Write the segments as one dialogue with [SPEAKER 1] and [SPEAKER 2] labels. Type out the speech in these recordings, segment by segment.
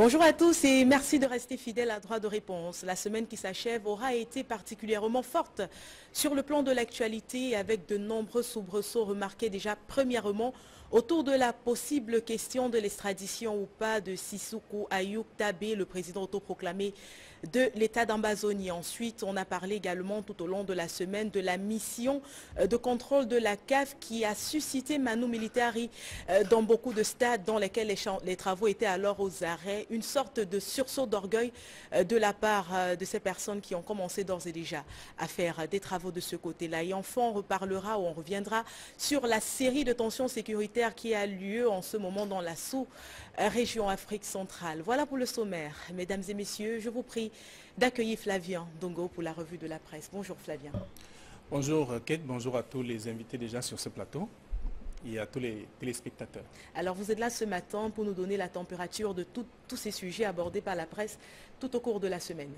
[SPEAKER 1] Bonjour à tous et merci de rester fidèles à Droit de réponse. La semaine qui s'achève aura été particulièrement forte sur le plan de l'actualité avec de nombreux soubresauts remarqués déjà premièrement autour de la possible question de l'extradition ou pas de Sissoko Ayuk Tabé, le président autoproclamé de l'État d'Ambazonie. Ensuite, on a parlé également tout au long de la semaine de la mission de contrôle de la CAF qui a suscité Manu Militari dans beaucoup de stades dans lesquels les travaux étaient alors aux arrêts. Une sorte de sursaut d'orgueil de la part de ces personnes qui ont commencé d'ores et déjà à faire des travaux de ce côté-là. Et enfin, on reparlera ou on reviendra sur la série de tensions sécuritaires qui a lieu en ce moment dans la sous-région Afrique centrale. Voilà pour le sommaire. Mesdames et messieurs, je vous prie d'accueillir Flavien Dongo pour la revue de la presse. Bonjour Flavien.
[SPEAKER 2] Bonjour Kate, bonjour à tous les invités déjà sur ce plateau et à tous les téléspectateurs.
[SPEAKER 1] Alors vous êtes là ce matin pour nous donner la température de tous ces sujets abordés par la presse tout au cours de la semaine.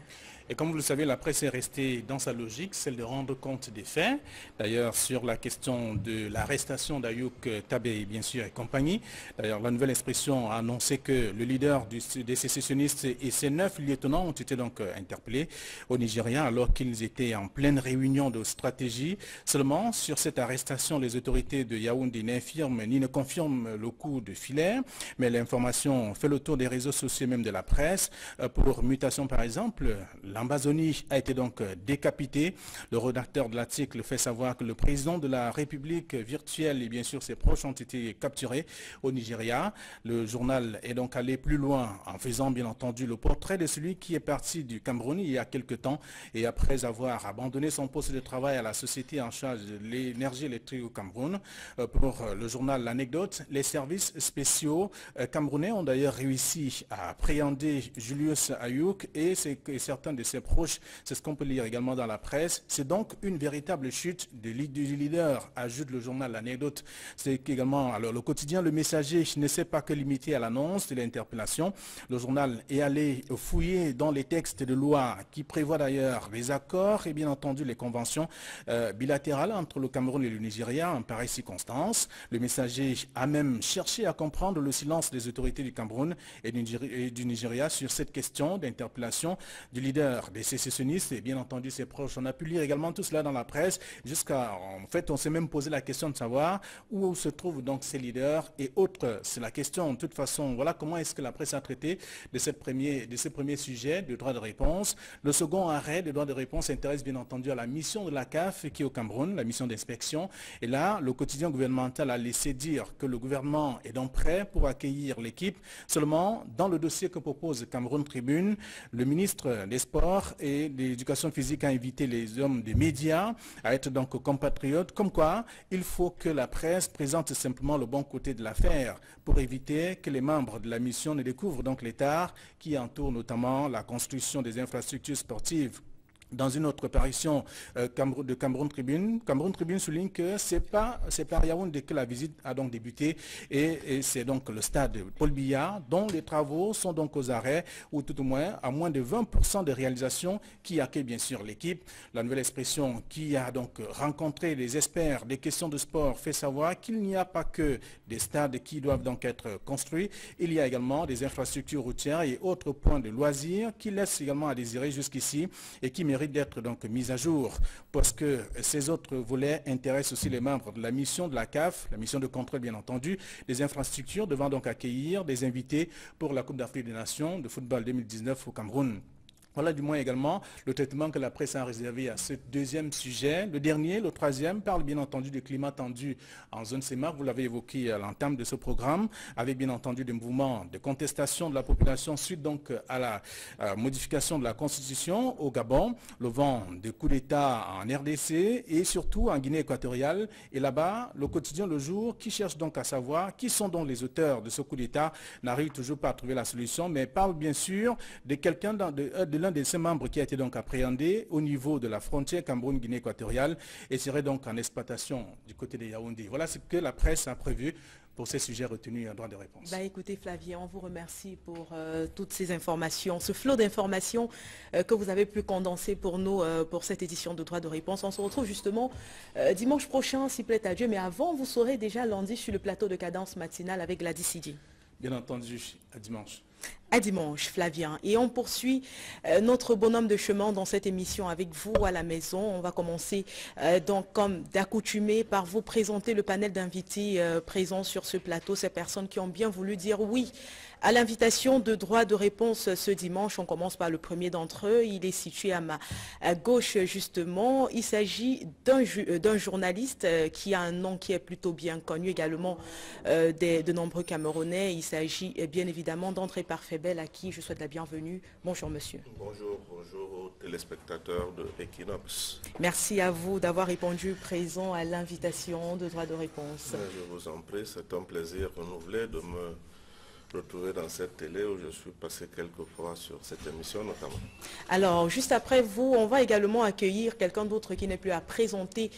[SPEAKER 2] Et comme vous le savez, la presse est restée dans sa logique, celle de rendre compte des faits. D'ailleurs, sur la question de l'arrestation d'Ayuk Tabé, bien sûr, et compagnie. D'ailleurs, la nouvelle expression a annoncé que le leader des sécessionnistes et ses 9 lieutenants ont été donc interpellés au Nigeria alors qu'ils étaient en pleine réunion de stratégie. Seulement, sur cette arrestation, les autorités de Yaoundé n'infirment ni ne confirment le coup de filet, mais l'information fait le tour des réseaux sociaux, même de la presse. Pour mutation, par exemple, l'Ambazonie a été donc décapitée. Le rédacteur de l'article fait savoir que le président de la République virtuelle et bien sûr ses proches ont été capturés au Nigeria. Le journal est donc allé plus loin en faisant bien entendu le portrait de celui qui est parti du Cameroun il y a quelque temps et après avoir abandonné son poste de travail à la société en charge de l'énergie électrique au Cameroun. Pour le journal L'Anecdote, les services spéciaux camerounais ont d'ailleurs réussi à appréhender Julius Ayuk et certains de ses proches, c'est ce qu'on peut lire également dans la presse. C'est donc une véritable chute du leader, ajoute le journal L'Anecdote. C'est qu'également, alors le quotidien Le Messager ne s'est pas que limité à l'annonce de l'interpellation. Le journal est allé fouiller dans les textes de loi qui prévoient d'ailleurs les accords et bien entendu les conventions bilatérales entre le Cameroun et le Nigeria en pareille circonstance. Le Messager a même cherché à comprendre le silence des autorités du Cameroun et du Nigeria sur cette question d'interpellation du leader des sécessionnistes et bien entendu ses proches. On a pu lire également tout cela dans la presse jusqu'à, en fait, on s'est même posé la question de savoir où se trouvent donc ces leaders et autres. C'est la question, de toute façon, voilà comment est-ce que la presse a traité de ces premiers sujets de droit de réponse. Le second arrêt de droit de réponse s'intéresse bien entendu à la mission de la CAF qui est au Cameroun, la mission d'inspection. Et là, le quotidien gouvernemental a laissé dire que le gouvernement est donc prêt pour accueillir l'équipe. Seulement, dans le dossier que propose Cameroun Tribune, le ministre des Sports et de l'Éducation physique a invité les hommes des médias à être donc compatriotes, comme quoi il faut que la presse présente simplement le bon côté de l'affaire pour éviter que les membres de la mission ne découvrent donc l'état qui entoure notamment la construction des infrastructures sportives. Dans une autre parution de Cameroun Tribune souligne que c'est par Yaoundé que la visite a donc débuté et c'est donc le stade Paul Biya dont les travaux sont donc aux arrêts ou tout au moins à moins de 20% de réalisation qui accueille bien sûr l'équipe. La nouvelle expression qui a donc rencontré les experts des questions de sport fait savoir qu'il n'y a pas que des stades qui doivent donc être construits, il y a également des infrastructures routières et autres points de loisirs qui laissent également à désirer jusqu'ici et qui méritent d'être donc mis à jour parce que ces autres volets intéressent aussi les membres de la mission de la CAF, la mission de contrôle bien entendu, des infrastructures devant donc accueillir des invités pour la Coupe d'Afrique des Nations de football 2019 au Cameroun. Voilà du moins également le traitement que la presse a réservé à ce deuxième sujet. Le dernier, le troisième, parle bien entendu du climat tendu en zone CEMAC. Vous l'avez évoqué à l'entame de ce programme, avec bien entendu des mouvements de contestation de la population suite donc à la modification de la Constitution au Gabon, le vent de coups d'État en RDC et surtout en Guinée équatoriale. Et là-bas, le quotidien Le Jour, qui cherche donc à savoir qui sont donc les auteurs de ce coup d'État, n'arrive toujours pas à trouver la solution, mais parle bien sûr de quelqu'un de l'un de ses membres qui a été donc appréhendé au niveau de la frontière Cameroun-Guinée équatoriale et serait donc en exploitation du côté de Yaoundé. Voilà ce que la presse a prévu pour ces sujets retenus en droit de réponse.
[SPEAKER 1] Écoutez Flavien, on vous remercie pour toutes ces informations, ce flot d'informations que vous avez pu condenser pour nous pour cette édition de droit de réponse. On se retrouve justement dimanche prochain, s'il plaît à Dieu, mais avant, vous serez déjà lundi sur le plateau de cadence matinale avec Gladys Sidi.
[SPEAKER 2] Bien entendu, à dimanche.
[SPEAKER 1] À dimanche, Flavien. Et on poursuit notre bonhomme de chemin dans cette émission avec vous à la maison. On va commencer donc comme d'accoutumé par vous présenter le panel d'invités présents sur ce plateau. Ces personnes qui ont bien voulu dire oui à l'invitation de droit de réponse ce dimanche. On commence par le premier d'entre eux. Il est situé à ma gauche justement. Il s'agit d'un journaliste qui a un nom qui est plutôt bien connu également de nombreux Camerounais. Il s'agit bien évidemment d'André Parfait-Bel à qui je souhaite la bienvenue. Bonjour monsieur.
[SPEAKER 3] Bonjour aux téléspectateurs de Equinox.
[SPEAKER 1] Merci à vous d'avoir répondu présent à l'invitation de droit de réponse.
[SPEAKER 3] Je vous en prie, c'est un plaisir renouvelé de me retrouver dans cette télé où je suis passé quelques fois sur cette émission notamment.
[SPEAKER 1] Alors, juste après vous, on va également accueillir quelqu'un d'autre qui n'est plus à présenter,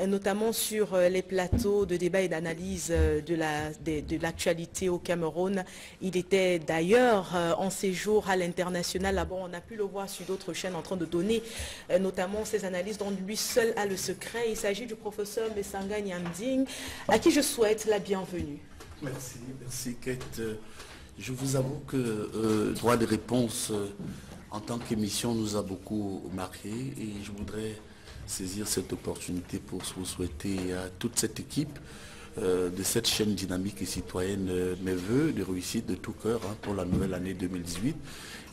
[SPEAKER 1] notamment sur les plateaux de débat et d'analyse de l'actualité au Cameroun. Il était d'ailleurs en séjour à l'international. Là-bas, on a pu le voir sur d'autres chaînes en train de donner notamment ses analyses dont lui seul a le secret. Il s'agit du professeur Mesanga Nyanding, à qui je souhaite la bienvenue.
[SPEAKER 4] Merci Kate. Je vous avoue que droit de réponse en tant qu'émission nous a beaucoup marqué et je voudrais saisir cette opportunité pour vous souhaiter à toute cette équipe de cette chaîne dynamique et citoyenne mes voeux de réussite de tout cœur pour la nouvelle année 2018.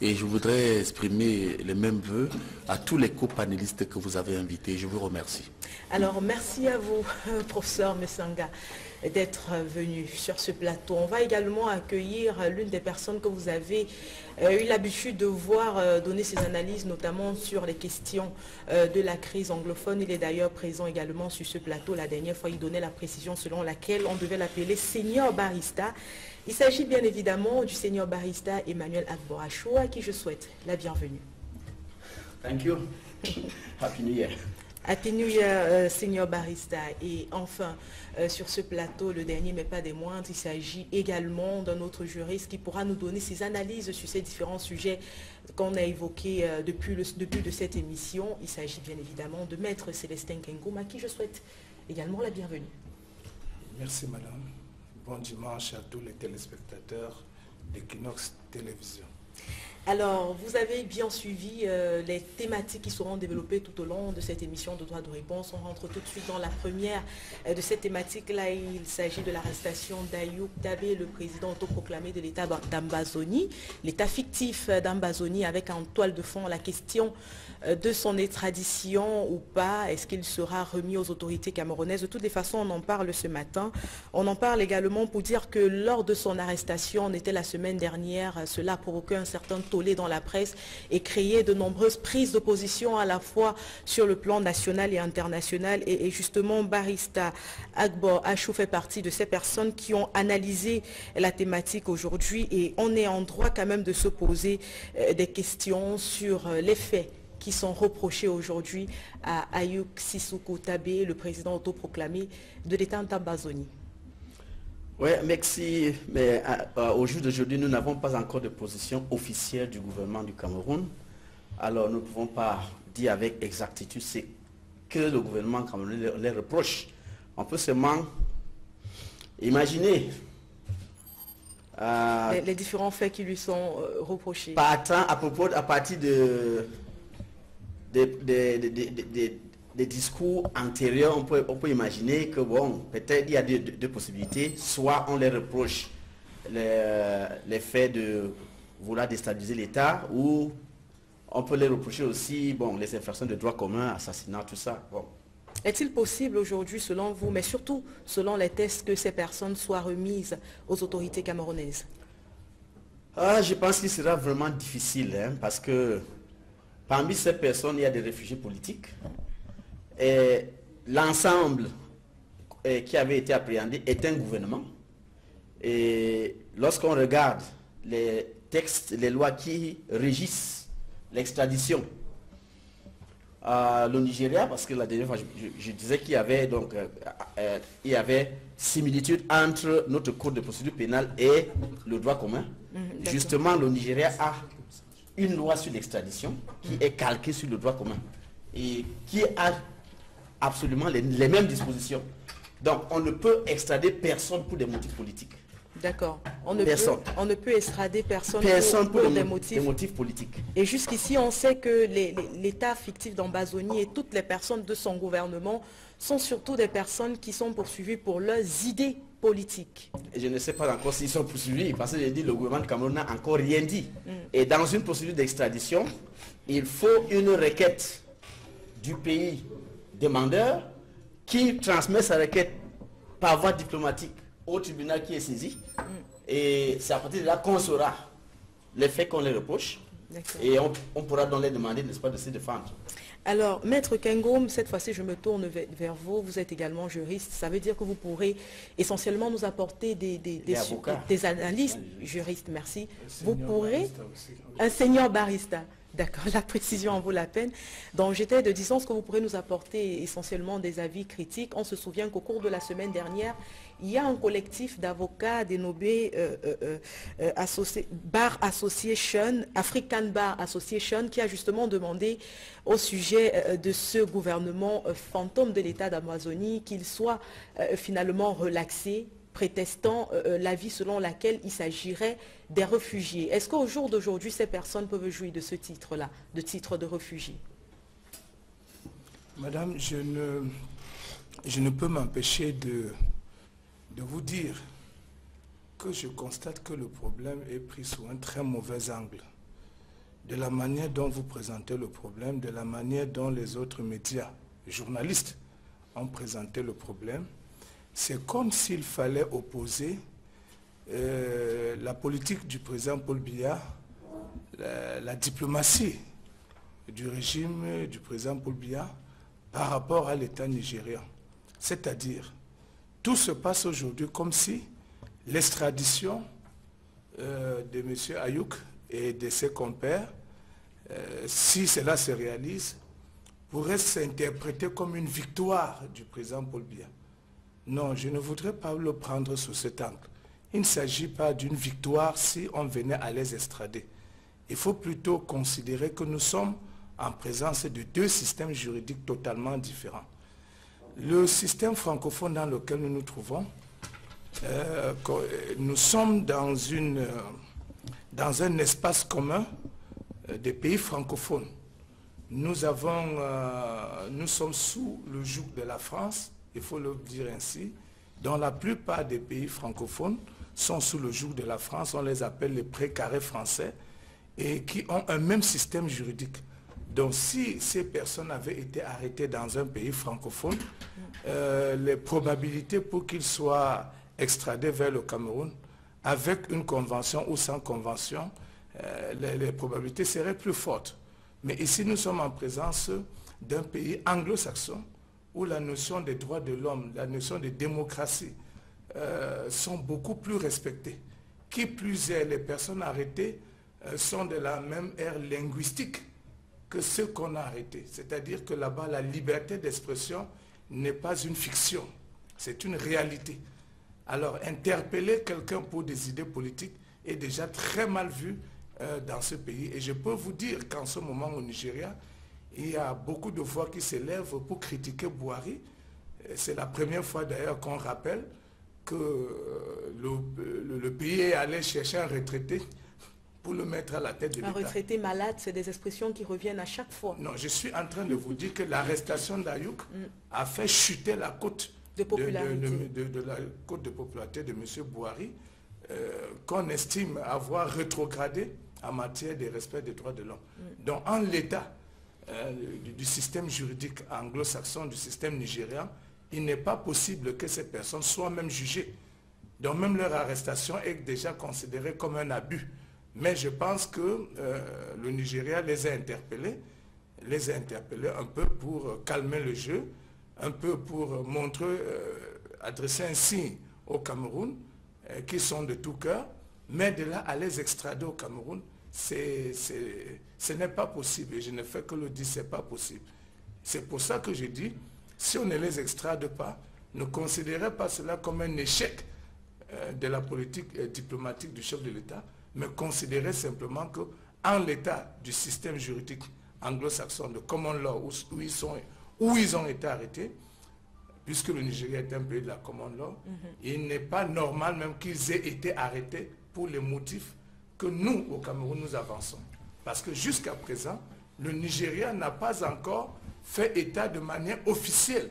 [SPEAKER 4] Et je voudrais exprimer les mêmes voeux à tous les copanélistes que vous avez invités. Je vous remercie.
[SPEAKER 1] Alors, merci à vous, professeur Mesanga, d'être venu sur ce plateau. On va également accueillir l'une des personnes que vous avez eu l'habitude de voir donner ses analyses, notamment sur les questions de la crise anglophone. Il est d'ailleurs présent également sur ce plateau. La dernière fois, il donnait la précision selon laquelle on devait l'appeler Senior Barista. Il s'agit bien évidemment du Senior Barista Emmanuel Agbo-Achou, à qui je souhaite la bienvenue.
[SPEAKER 5] Thank you. Happy New Year.
[SPEAKER 1] Happy New Year, Senior Barista. Et enfin, sur ce plateau, le dernier mais pas des moindres, il s'agit également d'un autre juriste qui pourra nous donner ses analyses sur ces différents sujets qu'on a évoqués depuis le début de cette émission. Il s'agit bien évidemment de Maître Célestin Kengoum, à qui je souhaite également la bienvenue.
[SPEAKER 2] Merci madame. Bon dimanche à tous les téléspectateurs d'Equinox Télévision.
[SPEAKER 1] Alors, vous avez bien suivi les thématiques qui seront développées tout au long de cette émission de droit de réponse. On rentre tout de suite dans la première de cette thématique-là. Il s'agit de l'arrestation d'Ayoub Tabé, le président autoproclamé de l'État d'Ambazoni, l'État fictif d'Ambazoni, avec en toile de fond la question de son extradition ou pas. Est-ce qu'il sera remis aux autorités camerounaises? De toutes les façons, on en parle ce matin. On en parle également pour dire que lors de son arrestation, on était la semaine dernière, cela a provoqué un certain tollé dans la presse et créé de nombreuses prises de position à la fois sur le plan national et international. Et justement, Barista Agbo-Achou fait partie de ces personnes qui ont analysé la thématique aujourd'hui et on est en droit quand même de se poser des questions sur les faits qui sont reprochés aujourd'hui à Ayoub Sissoko Tabé, le président autoproclamé de l'État d'Ambazoni.
[SPEAKER 5] Oui, merci. Mais au jour d'aujourd'hui, nous n'avons pas encore de position officielle du gouvernement du Cameroun. Alors, nous ne pouvons pas dire avec exactitude ce que le gouvernement camerounais les reproche. On peut seulement imaginer
[SPEAKER 1] les différents faits qui lui sont reprochés.
[SPEAKER 5] À partir des discours antérieurs, on peut imaginer que bon, peut-être il y a deux possibilités. Soit on les reproche les faits de vouloir déstabiliser l'État, ou on peut les reprocher aussi bon, les infractions de droit commun, assassinat, tout ça. Bon.
[SPEAKER 1] Est-il possible aujourd'hui, selon vous, mais surtout selon les tests, que ces personnes soient remises aux autorités camerounaises?
[SPEAKER 5] Je pense qu'il sera vraiment difficile, parce que parmi ces personnes, il y a des réfugiés politiques. Et l'ensemble qui avait été appréhendé est un gouvernement. Et lorsqu'on regarde les textes, les lois qui régissent l'extradition, le Nigeria, parce que la dernière fois je disais qu'il y avait donc il y avait similitude entre notre code de procédure pénale et le droit commun. Justement, le Nigeria a une loi sur l'extradition qui est calquée sur le droit commun et qui a absolument les mêmes dispositions. Donc, on ne peut extrader personne pour des motifs politiques.
[SPEAKER 1] D'accord. On ne peut extrader personne pour des motifs
[SPEAKER 5] politiques.
[SPEAKER 1] Et jusqu'ici, on sait que l'État fictif d'Ambazonie et toutes les personnes de son gouvernement sont surtout des personnes qui sont poursuivies pour leurs idées politiques.
[SPEAKER 5] Et je ne sais pas encore s'ils sont poursuivis, parce que j'ai dit le gouvernement du Cameroun n'a encore rien dit. Et dans une procédure d'extradition, il faut une requête du pays demandeur qui transmet sa requête par voie diplomatique au tribunal qui est saisi. Et c'est à partir de là qu'on saura les faits qu'on les reproche. Et on pourra donc les demander, n'est-ce pas, de se défendre.
[SPEAKER 1] Alors, Maître Kengom, cette fois-ci, je me tourne vers vous. Vous êtes également juriste. Ça veut dire que vous pourrez essentiellement nous apporter des analyses. Juriste, merci. Vous pourrez... Un senior barista. D'accord, la précision en vaut la peine. Donc, j'étais de distance que vous pourrez nous apporter essentiellement des avis critiques. On se souvient qu'au cours de la semaine dernière, il y a un collectif d'avocats dénommé Bar Association, African Bar Association, qui a justement demandé au sujet de ce gouvernement fantôme de l'État d'Amazonie qu'il soit finalement relaxé, prétestant l'avis selon laquelle il s'agirait des réfugiés. Est-ce qu'au jour d'aujourd'hui, ces personnes peuvent jouir de ce titre-là, de titre de réfugié?
[SPEAKER 6] Madame, je ne peux m'empêcher de vous dire que je constate que le problème est pris sous un très mauvais angle. De la manière dont vous présentez le problème, de la manière dont les autres médias, journalistes, ont présenté le problème, c'est comme s'il fallait opposer la politique du président Paul Biya, la diplomatie du régime du président Paul Biya par rapport à l'État nigérian. C'est-à-dire, tout se passe aujourd'hui comme si l'extradition de M. Ayouk et de ses compères, si cela se réalise, pourrait s'interpréter comme une victoire du président Paul Biya. Non, je ne voudrais pas le prendre sous cet angle. Il ne s'agit pas d'une victoire si on venait à les extrader. Il faut plutôt considérer que nous sommes en présence de deux systèmes juridiques totalement différents. Le système francophone dans lequel nous nous trouvons, nous sommes dans un espace commun des pays francophones. Nous sommes sous le joug de la France, il faut le dire ainsi, dont la plupart des pays francophones sont sous le joug de la France, on les appelle les précarés français, et qui ont un même système juridique. Donc si ces personnes avaient été arrêtées dans un pays francophone, les probabilités pour qu'ils soient extradés vers le Cameroun, avec une convention ou sans convention, les probabilités seraient plus fortes. Mais ici, nous sommes en présence d'un pays anglo-saxon, où la notion des droits de l'homme, la notion de démocratie sont beaucoup plus respectées. Qui plus est, les personnes arrêtées sont de la même ère linguistique que ceux qu'on a arrêtés. C'est-à-dire que là-bas, la liberté d'expression n'est pas une fiction, c'est une réalité. Alors, interpeller quelqu'un pour des idées politiques est déjà très mal vu dans ce pays. Et je peux vous dire qu'en ce moment au Nigeria, il y a beaucoup de voix qui s'élèvent pour critiquer Buhari. C'est la première fois d'ailleurs qu'on rappelle que le pays est allé chercher un retraité pour le mettre à la tête de l'État.
[SPEAKER 1] Un retraité malade, c'est des expressions qui reviennent à chaque fois.
[SPEAKER 6] Non, je suis en train de vous dire que l'arrestation d'Ayouk a fait chuter la cote
[SPEAKER 1] de popularité
[SPEAKER 6] de la cote de popularité de M. Buhari, qu'on estime avoir rétrogradé en matière de respect des droits de l'homme. Donc en l'état du système juridique anglo-saxon, du système nigérian, il n'est pas possible que ces personnes soient même jugées. Donc même leur arrestation est déjà considérée comme un abus. Mais je pense que le Nigeria les a interpellés un peu pour calmer le jeu, un peu pour montrer, adresser un signe au Cameroun, qui sont de tout cœur, mais de là à les extrader au Cameroun, ce n'est pas possible. Et je ne fais que le dire, ce n'est pas possible. C'est pour ça que je dis, si on ne les extrade pas, ne considérez pas cela comme un échec de la politique diplomatique du chef de l'État, mais considérez simplement qu'en l'état du système juridique anglo-saxon, de common law, où ils ont été arrêtés, puisque le Nigeria est un pays de la common law, il n'est pas normal même qu'ils aient été arrêtés pour les motifs que nous, au Cameroun, nous avançons. Parce que jusqu'à présent, le Nigeria n'a pas encore fait état de manière officielle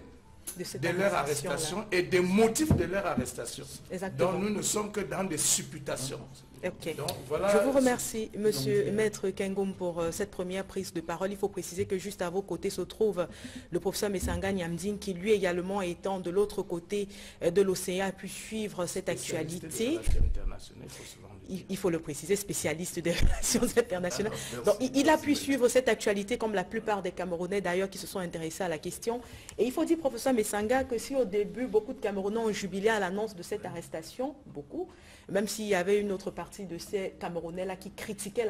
[SPEAKER 6] de leur arrestation et des motifs de leur arrestation.
[SPEAKER 1] Exactement.
[SPEAKER 6] Donc nous ne sommes que dans des supputations.
[SPEAKER 1] Okay.
[SPEAKER 6] Donc, voilà.
[SPEAKER 1] Je vous remercie, Monsieur Maître Kengom, pour cette première prise de parole. Il faut préciser que juste à vos côtés se trouve le professeur Messanga Nyamdine, qui lui également, étant de l'autre côté de l'océan, a pu suivre cette actualité. Il faut le préciser, spécialiste des relations internationales. Donc, il a pu suivre cette actualité comme la plupart des Camerounais d'ailleurs qui se sont intéressés à la question. Et il faut dire, professeur Messanga, que si au début, beaucoup de Camerounais ont jubilé à l'annonce de cette arrestation, beaucoup, même s'il y avait une autre partie de ces Camerounais-là qui critiquaient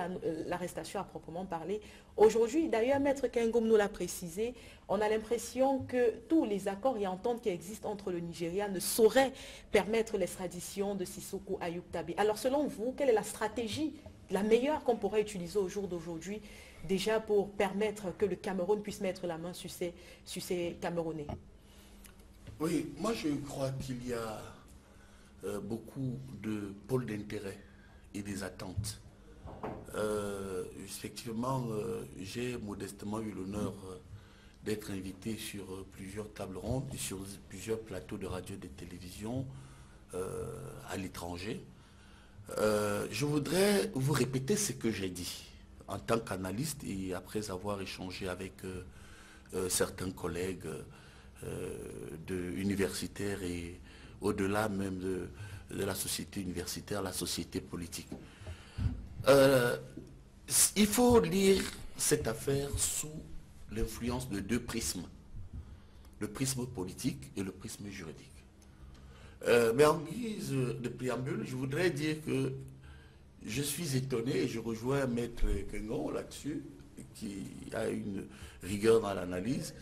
[SPEAKER 1] l'arrestation à proprement parler. Aujourd'hui, d'ailleurs, Maître Kengom nous l'a précisé, on a l'impression que tous les accords et ententes qui existent entre le Nigeria ne sauraient permettre l'extradition de Sissoko Ayub Tabé. Alors, selon vous, quelle est la stratégie la meilleure qu'on pourrait utiliser au jour d'aujourd'hui, déjà pour permettre que le Cameroun puisse mettre la main sur ces Camerounais?
[SPEAKER 4] Oui, moi je crois qu'il y a beaucoup de pôles d'intérêt et des attentes. Effectivement, j'ai modestement eu l'honneur d'être invité sur plusieurs tables rondes et sur plusieurs plateaux de radio et de télévision à l'étranger. Je voudrais vous répéter ce que j'ai dit en tant qu'analyste et après avoir échangé avec certains collègues universitaires et au-delà même de la société universitaire, la société politique. Il faut lire cette affaire sous l'influence de 2 prismes, le prisme politique et le prisme juridique. Mais en guise de préambule, je voudrais dire que je suis étonné et je rejoins Maître Kengom là-dessus, qui a une rigueur dans l'analyse,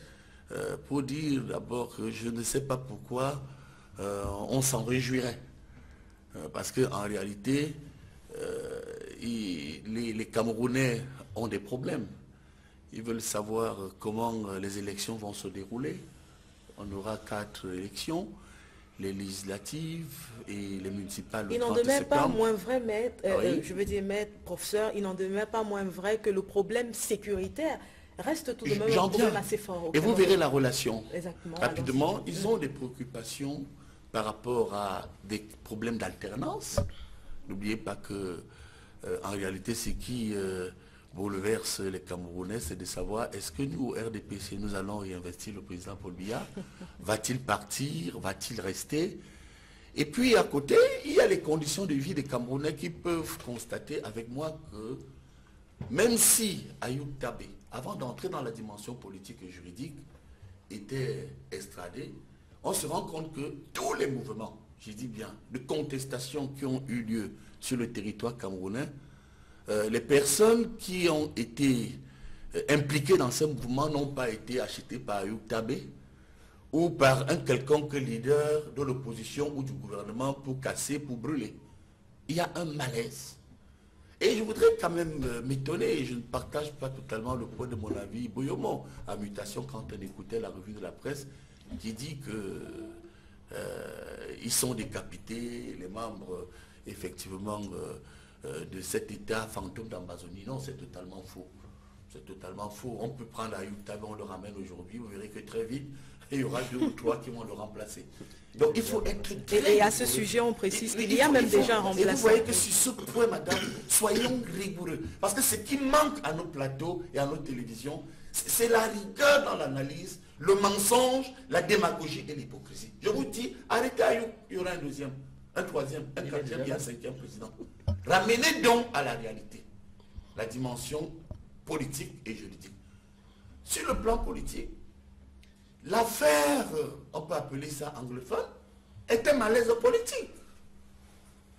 [SPEAKER 4] pour dire d'abord que je ne sais pas pourquoi on s'en réjouirait. Parce qu'en réalité, les Camerounais ont des problèmes. Ils veulent savoir comment les élections vont se dérouler. On aura 4 élections, les législatives et les municipales.
[SPEAKER 1] Il n'en demeure pas moins vrai, maître, je veux dire, maître, professeur, il n'en demeure pas moins vrai que le problème sécuritaire reste tout de même un problème assez fort.
[SPEAKER 4] Et vous verrez la relation.
[SPEAKER 1] Exactement.
[SPEAKER 4] Rapidement, ils ont des préoccupations par rapport à des problèmes d'alternance. N'oubliez pas que, en réalité, ce qui bouleverse les Camerounais, c'est de savoir est-ce que nous, au RDPC, nous allons réinvestir le président Paul Biya? Va-t-il partir? Va-t-il rester? Et puis, à côté, il y a les conditions de vie des Camerounais qui peuvent constater avec moi que même si Ayub Tabé, avant d'entrer dans la dimension politique et juridique, était extradé, on se rend compte que tous les mouvements, je dis bien, de contestation qui ont eu lieu sur le territoire camerounais, les personnes qui ont été impliquées dans ce mouvement n'ont pas été achetées par Ayub Tabé ou par un quelconque leader de l'opposition ou du gouvernement pour casser, pour brûler. Il y a un malaise. Et je voudrais quand même m'étonner, et je ne partage pas totalement le point de mon avis, Boyomo, à Mutation, quand on écoutait la revue de la presse, qui dit que ils sont décapités, les membres, effectivement, de cet état fantôme d'Amazonie. Non, c'est totalement faux. C'est totalement faux. On peut prendre Ayub Tabé, on le ramène aujourd'hui, vous verrez que très vite, il y aura 2 ou 3 qui vont le remplacer. Donc il faut être très...
[SPEAKER 1] Et à ce sujet, on précise qu'il y a même déjà un remplaçant.
[SPEAKER 4] Et vous voyez que sur ce point, madame, soyons rigoureux. Parce que ce qui manque à nos plateaux et à nos télévisions, c'est la rigueur dans l'analyse, le mensonge, la démagogie et l'hypocrisie. Je vous dis, arrêtez Ayub, il y aura un 2e, un 3e, un 4e et un 5e président. Ramenez donc à la réalité la dimension politique et juridique. Sur le plan politique, l'affaire, on peut appeler ça anglophone, est un malaise politique.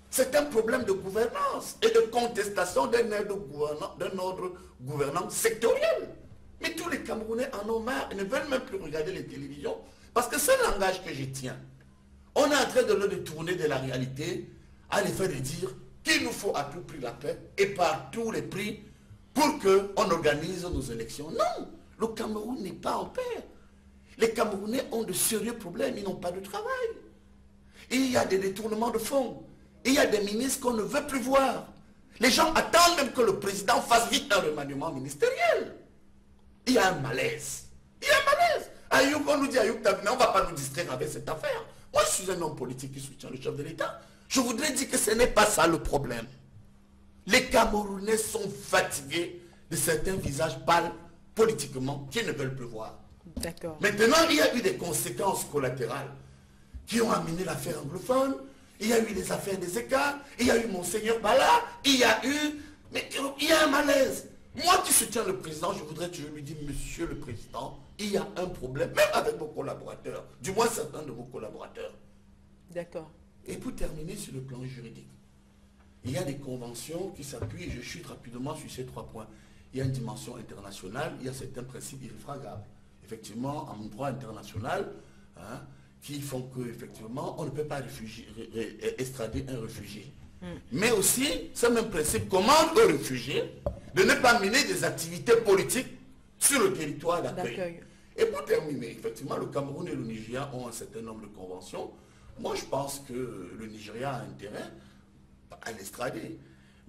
[SPEAKER 4] C'est un problème de gouvernance et de contestation d'un ordre gouvernant sectoriel. Mais tous les Camerounais en ont marre et ne veulent même plus regarder les télévisions parce que ce langage que je tiens, on est en train de le détourner de la réalité à l'effet de dire qu'il nous faut à tout prix la paix et par tous les prix pour qu'on organise nos élections. Non, le Cameroun n'est pas en paix. Les Camerounais ont de sérieux problèmes, ils n'ont pas de travail. Et il y a des détournements de fonds. Et il y a des ministres qu'on ne veut plus voir. Les gens attendent même que le président fasse vite un remaniement ministériel. Il y a un malaise. Il y a un malaise. Ayouk, on nous dit Ayouk Tabine, on ne va pas nous distraire avec cette affaire. Moi, je suis un homme politique qui soutient le chef de l'État. Je voudrais dire que ce n'est pas ça le problème. Les Camerounais sont fatigués de certains visages pâles politiquement qu'ils ne veulent plus voir.
[SPEAKER 1] D'accord.
[SPEAKER 4] Maintenant, il y a eu des conséquences collatérales qui ont amené l'affaire anglophone. Il y a eu les affaires des écarts. Il y a eu Monseigneur Bala. Il y a eu... Mais il y a un malaise. Moi qui soutiens le président, je voudrais que je lui dise, monsieur le président, il y a un problème, même avec vos collaborateurs, du moins certains de vos collaborateurs.
[SPEAKER 1] D'accord.
[SPEAKER 4] Et pour terminer sur le plan juridique, il y a des conventions qui s'appuient, je chute rapidement sur ces 3 points. Il y a une dimension internationale, il y a certains principes irréfragables. Effectivement, en droit international, qui font qu'effectivement, on ne peut pas extrader un réfugié. Mais aussi, ce même principe commande aux réfugiés de ne pas mener des activités politiques sur le territoire d'accueil. Et pour terminer, effectivement, le Cameroun et le Nigeria ont un certain nombre de conventions. Moi, je pense que le Nigeria a intérêt à l'extrader.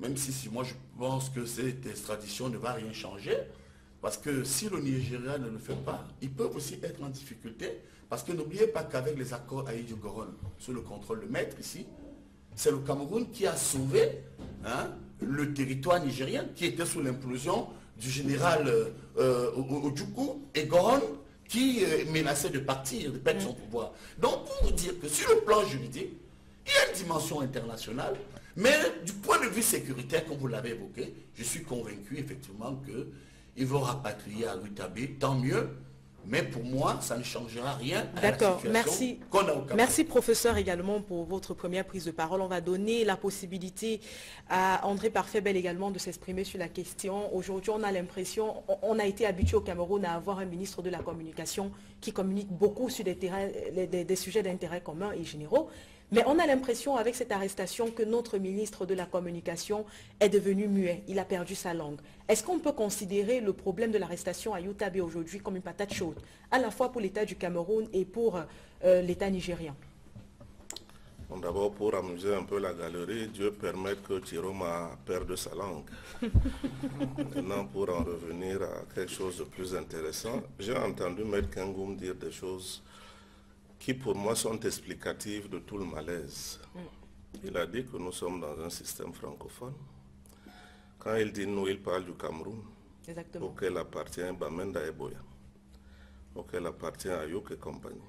[SPEAKER 4] Même si moi, je pense que cette extradition ne va rien changer. Parce que si le Nigeria ne le fait pas, ils peuvent aussi être en difficulté. Parce que n'oubliez pas qu'avec les accords Aïdjo-Goron, sous le contrôle de maître ici, c'est le Cameroun qui a sauvé le territoire nigérien qui était sous l'implosion du général Ojukwu et Goron qui menaçait de partir, de perdre son pouvoir. Donc pour vous dire que sur le plan juridique, il y a une dimension internationale, mais du point de vue sécuritaire, comme vous l'avez évoqué, je suis convaincu effectivement qu'ils vont rapatrier à Utabe, tant mieux. Mais pour moi, ça ne changera rien à la situation qu'on a au Cameroun.
[SPEAKER 1] Merci professeur également pour votre première prise de parole. On va donner la possibilité à André Parfait-Bel également de s'exprimer sur la question. Aujourd'hui, on a l'impression, on a été habitué au Cameroun à avoir un ministre de la communication qui communique beaucoup sur des sujets d'intérêt commun et généraux. Mais on a l'impression avec cette arrestation que notre ministre de la communication est devenu muet. Il a perdu sa langue. Est-ce qu'on peut considérer le problème de l'arrestation à Utabe aujourd'hui comme une patate chaude, à la fois pour l'État du Cameroun et pour l'État nigérien?
[SPEAKER 3] Bon, d'abord, pour amuser un peu la galerie, Dieu permet que Tiroma perde sa langue. Maintenant, pour en revenir à quelque chose de plus intéressant, j'ai entendu Maître Kangoum dire des choses qui pour moi sont explicatives de tout le malaise. Il a dit que nous sommes dans un système francophone. Quand il dit nous, il parle du Cameroun, auquel appartient Bamenda et Boya, auquel appartient Ayouk et compagnie.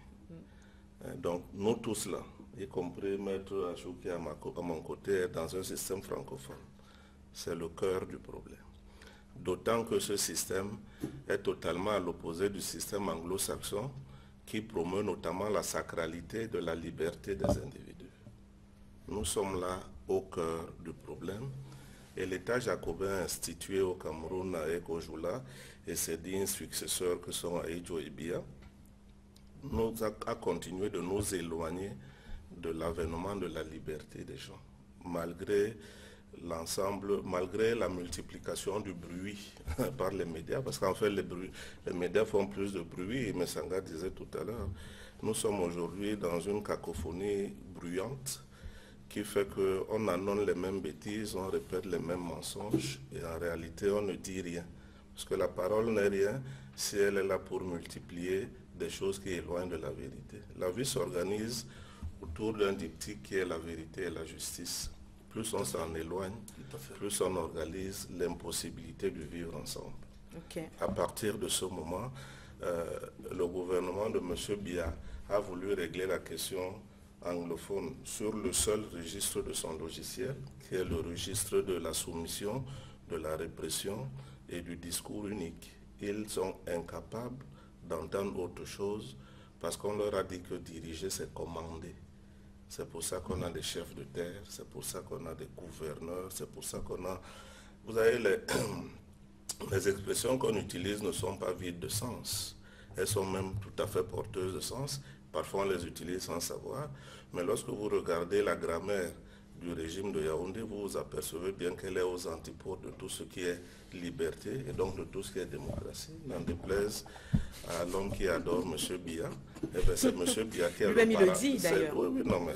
[SPEAKER 3] Donc nous tous là, y compris Maître Achouki à mon côté, dans un système francophone. C'est le cœur du problème. D'autant que ce système est totalement à l'opposé du système anglo-saxon qui promeut notamment la sacralité de la liberté des individus. Nous sommes là au cœur du problème et l'État jacobin institué au Cameroun avec Ojula et ses dignes successeurs que sont Aïdjo et Bia a continué de nous éloigner de l'avènement de la liberté des gens, malgré l'ensemble, malgré la multiplication du bruit par les médias, parce qu'en fait les médias font plus de bruit, mais Sanga disait tout à l'heure, nous sommes aujourd'hui dans une cacophonie bruyante qui fait qu'on annonce les mêmes bêtises, on répète les mêmes mensonges et en réalité on ne dit rien. Parce que la parole n'est rien si elle est là pour multiplier des choses qui éloignent de la vérité. La vie s'organise autour d'un diptyque qui est la vérité et la justice. Plus on s'en éloigne, plus on organise l'impossibilité de vivre ensemble. À partir de ce moment, le gouvernement de M. Biya a voulu régler la question anglophone sur le seul registre de son logiciel, qui est le registre de la soumission, de la répression et du discours unique. Ils sont incapables d'entendre autre chose parce qu'on leur a dit que diriger, c'est commander. C'est pour ça qu'on a des chefs de terre, c'est pour ça qu'on a des gouverneurs, c'est pour ça qu'on a... Vous savez, les expressions qu'on utilise ne sont pas vides de sens. Elles sont même tout à fait porteuses de sens. Parfois, on les utilise sans savoir. Mais lorsque vous regardez la grammaire du régime de Yaoundé, vous vous apercevez bien qu'elle est aux antipodes de tout ce qui est liberté et donc de tout ce qui est démocratie. N'en déplaise à l'homme qui adore M. Biya. C'est M. Biya qui est
[SPEAKER 1] lui-même il le dit d'ailleurs.
[SPEAKER 3] Oui, non, mais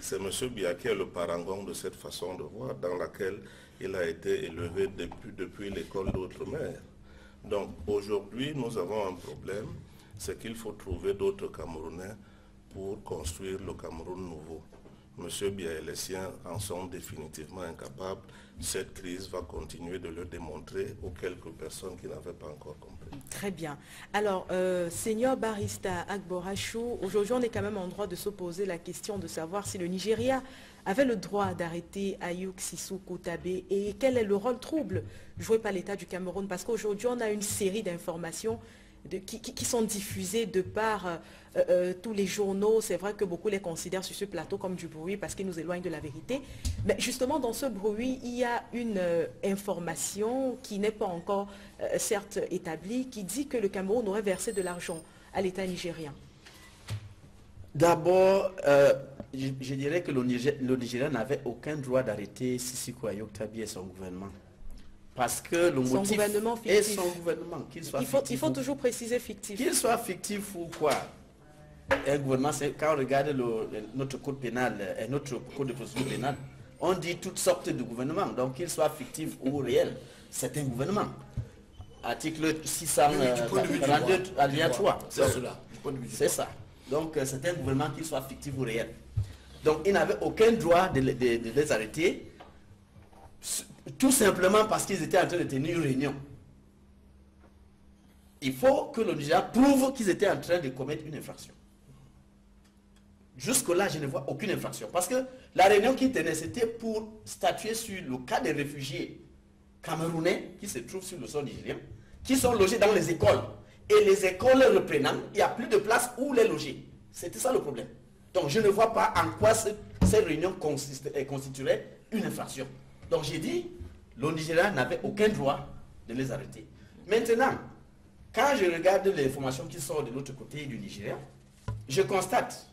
[SPEAKER 3] c'est M. Biya qui est le parangon de cette façon de voir dans laquelle il a été élevé depuis l'école d'outre-mer. Donc aujourd'hui, nous avons un problème, c'est qu'il faut trouver d'autres Camerounais pour construire le Cameroun nouveau. M. Biya et les siens en sont définitivement incapables. Cette crise va continuer de le démontrer aux quelques personnes qui n'avaient pas encore compris.
[SPEAKER 1] Très bien. Alors, Seigneur Barista Agborachou, aujourd'hui on est quand même en droit de se poser la question de savoir si le Nigeria avait le droit d'arrêter Ayouk Sissoko Tabé et quel est le rôle trouble joué par l'État du Cameroun. Parce qu'aujourd'hui on a une série d'informations qui sont diffusées de par tous les journaux. C'est vrai que beaucoup les considèrent sur ce plateau comme du bruit parce qu'ils nous éloignent de la vérité. Mais justement, dans ce bruit, il y a une information qui n'est pas encore, certes, établie, qui dit que le Cameroun aurait versé de l'argent à l'État nigérien.
[SPEAKER 5] D'abord, je dirais que le Nigeria n'avait aucun droit d'arrêter Sissoko Ayouk Tabé et son gouvernement. Parce que le motif est son gouvernement, qu'il soit fictif.
[SPEAKER 1] Il faut toujours préciser fictif.
[SPEAKER 5] Qu'il soit fictif ou quoi. Un gouvernement, quand on regarde notre code pénal et notre code de procédure pénale, on dit toutes sortes de gouvernements. Donc qu'il soit fictif ou réel, c'est un gouvernement. Article 642, alinéa 3. C'est ça. Donc c'est un gouvernement qu'il soit fictif ou réel. Donc il n'avait aucun droit de les arrêter. Tout simplement parce qu'ils étaient en train de tenir une réunion. Il faut que le Nigeria prouve qu'ils étaient en train de commettre une infraction. Jusque-là, je ne vois aucune infraction. Parce que la réunion qu'ils tenaient, c'était pour statuer sur le cas des réfugiés camerounais qui se trouvent sur le sol nigérien, qui sont logés dans les écoles. Et les écoles reprenant, il n'y a plus de place où les loger. C'était ça le problème. Donc je ne vois pas en quoi cette réunion constituerait une infraction. Donc j'ai dit, le Nigeria n'avait aucun droit de les arrêter. Maintenant, quand je regarde les informations qui sortent de l'autre côté du Nigeria, je constate,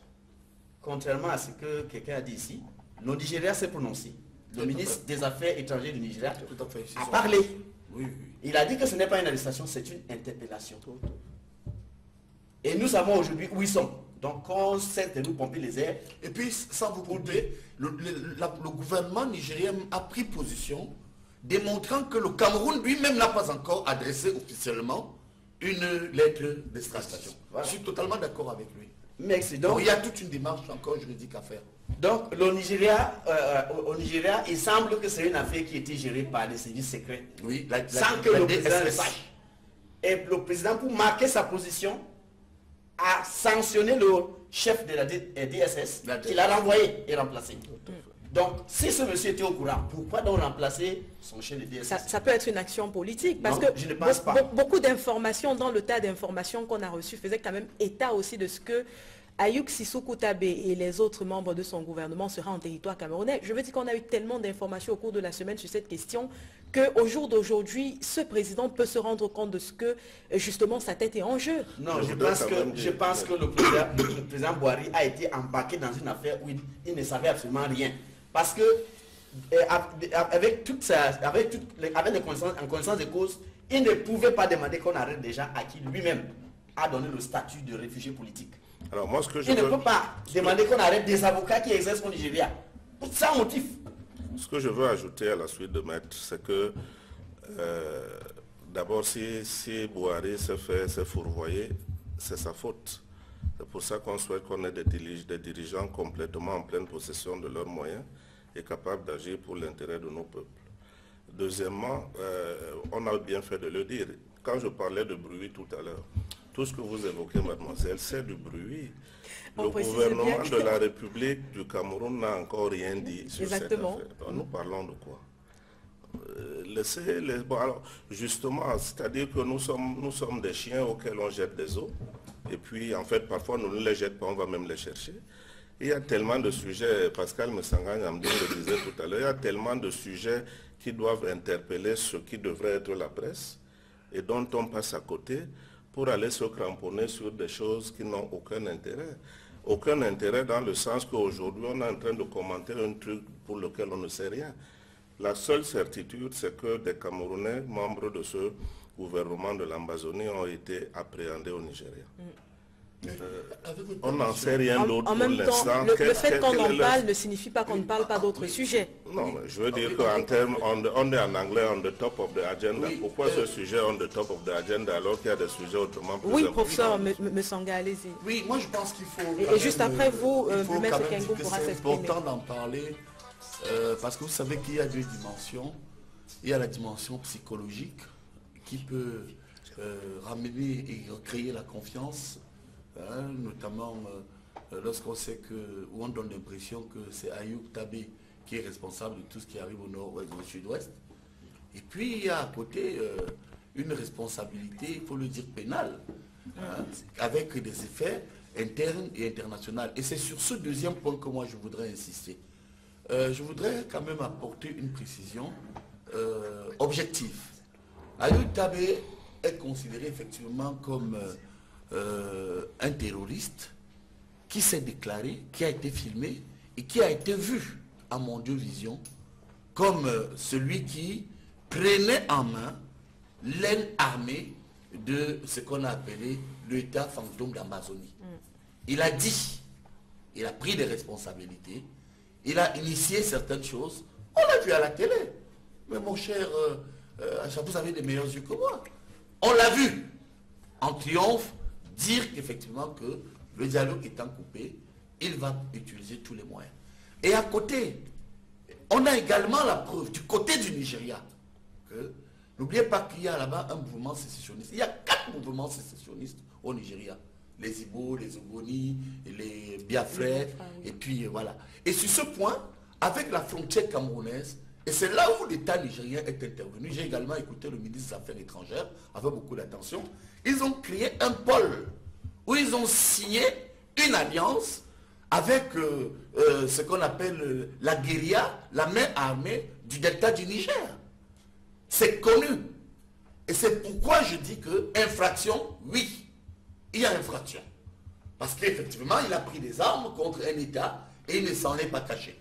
[SPEAKER 5] contrairement à ce que quelqu'un a dit ici, le Nigeria s'est prononcé. Le ministre des Affaires étrangères du Nigeria a parlé. Oui. Il a dit que ce n'est pas une arrestation, c'est une interpellation. Et nous savons aujourd'hui où ils sont. Donc on cesse de nous pomper les airs.
[SPEAKER 4] Et puis, sans vous couper, le gouvernement nigérien a pris position, démontrant que le Cameroun lui-même n'a pas encore adressé officiellement une lettre d'extradition. Voilà. Je suis totalement d'accord avec lui.
[SPEAKER 5] Merci.
[SPEAKER 4] Donc il y a toute une démarche encore juridique à faire.
[SPEAKER 5] Donc le Nigeria, au Nigeria, il semble que c'est une affaire qui a été gérée par les services secrets.
[SPEAKER 4] Oui,
[SPEAKER 5] sans que le président le sache. Et le président, pour marquer sa position, a sanctionné le chef de la DSS, qu'il a renvoyé et remplacé. Donc, si ce monsieur était au courant, pourquoi donc remplacer son chef de DSS?
[SPEAKER 1] Ça peut être une action politique, parce
[SPEAKER 5] non,
[SPEAKER 1] que
[SPEAKER 5] je ne pense pas.
[SPEAKER 1] Beaucoup d'informations dans le tas d'informations qu'on a reçues faisaient quand même état aussi de ce que Ayouk Sissoko Tabé et les autres membres de son gouvernement seraient en territoire camerounais. Je veux dire qu'on a eu tellement d'informations au cours de la semaine sur cette question qu'au jour d'aujourd'hui, ce président peut se rendre compte de ce que, justement, sa tête est en jeu.
[SPEAKER 5] Non, je pense que le président Boari a été embarqué dans une affaire où il ne savait absolument rien. Parce que, avec les connaissances de cause, il ne pouvait pas demander qu'on arrête des gens à qui lui-même a donné le statut de réfugié politique.
[SPEAKER 3] Alors moi,
[SPEAKER 5] il ne peut pas demander qu'on arrête des avocats qui exercent au Nigeria, sans motif.
[SPEAKER 3] Ce que je veux ajouter à la suite de Maître, c'est que d'abord, si Boari s'est fourvoyé, c'est sa faute. C'est pour ça qu'on souhaite qu'on ait des dirigeants complètement en pleine possession de leurs moyens et capables d'agir pour l'intérêt de nos peuples. Deuxièmement, on a bien fait de le dire. Quand je parlais de bruit tout à l'heure, tout ce que vous évoquez, mademoiselle, c'est du bruit. Le gouvernement de la République du Cameroun n'a encore rien dit sur cette affaire. Donc, nous parlons de quoi? Bon, alors, justement, c'est-à-dire que nous sommes des chiens auxquels on jette des os. Et puis, en fait, parfois, nous ne les jetons pas, on va même les chercher. Il y a tellement de sujets, Pascal Messanga-Ngamdine le disait tout à l'heure, il y a tellement de sujets qui doivent interpeller ce qui devrait être la presse et dont on passe à côté pour aller se cramponner sur des choses qui n'ont aucun intérêt. aucun intérêt dans le sens qu'aujourd'hui, on est en train de commenter un truc pour lequel on ne sait rien. La seule certitude, c'est que des Camerounais, membres de ce gouvernement de l'Amazonie, ont été appréhendés au Nigeria. On n'en sait rien d'autre pour l'instant.
[SPEAKER 1] Le fait qu'on en parle ne signifie pas qu'on ne parle pas d'autres sujets.
[SPEAKER 3] Non, mais je veux dire qu'en termes, on est en anglais on the top of the agenda. Pourquoi ce sujet on the top of the agenda alors qu'il y a des sujets autrement plus
[SPEAKER 1] Oui,
[SPEAKER 3] importants?
[SPEAKER 1] professeur Messanga, allez-y.
[SPEAKER 4] Oui, moi je pense qu'il faut...
[SPEAKER 1] Et juste après vous, Maître Kengo pourra s'exprimer.
[SPEAKER 4] C'est important d'en parler parce que vous savez qu'il y a deux dimensions. Il y a la dimension psychologique qui peut ramener et créer la confiance, notamment lorsqu'on sait que, où on donne l'impression que c'est Ayoub Tabé qui est responsable de tout ce qui arrive au nord-ouest, au sud-ouest. Et puis il y a à côté une responsabilité, il faut le dire, pénale, avec des effets internes et internationaux. Et c'est sur ce deuxième point que moi je voudrais insister. Je voudrais quand même apporter une précision objective. Ayoub Tabé est considéré effectivement comme un terroriste qui s'est déclaré, qui a été filmé et qui a été vu à Mondiovision comme celui qui prenait en main l'aile armée de ce qu'on a appelé l'État fantôme d'Amazonie. Il a dit, il a pris des responsabilités, il a initié certaines choses, on l'a vu à la télé. Mais mon cher, vous avez des meilleurs yeux que moi. On l'a vu en triomphe dire qu'effectivement que le dialogue étant coupé, il va utiliser tous les moyens. Et à côté, on a également la preuve du côté du Nigeria que n'oubliez pas qu'il y a là-bas un mouvement sécessionniste. Il y a 4 mouvements sécessionnistes au Nigeria. Les Igbo, les Ogoni, les Biafrais, et puis voilà. Et sur ce point, avec la frontière camerounaise, et c'est là où l'État nigérien est intervenu, j'ai également écouté le ministre des Affaires étrangères avec beaucoup d'attention, ils ont créé un pôle où ils ont signé une alliance avec ce qu'on appelle la guérilla, la main armée du delta du Niger. C'est connu. Et c'est pourquoi je dis que infraction, oui, il y a infraction. Parce qu'effectivement, il a pris des armes contre un État et il ne s'en est pas caché.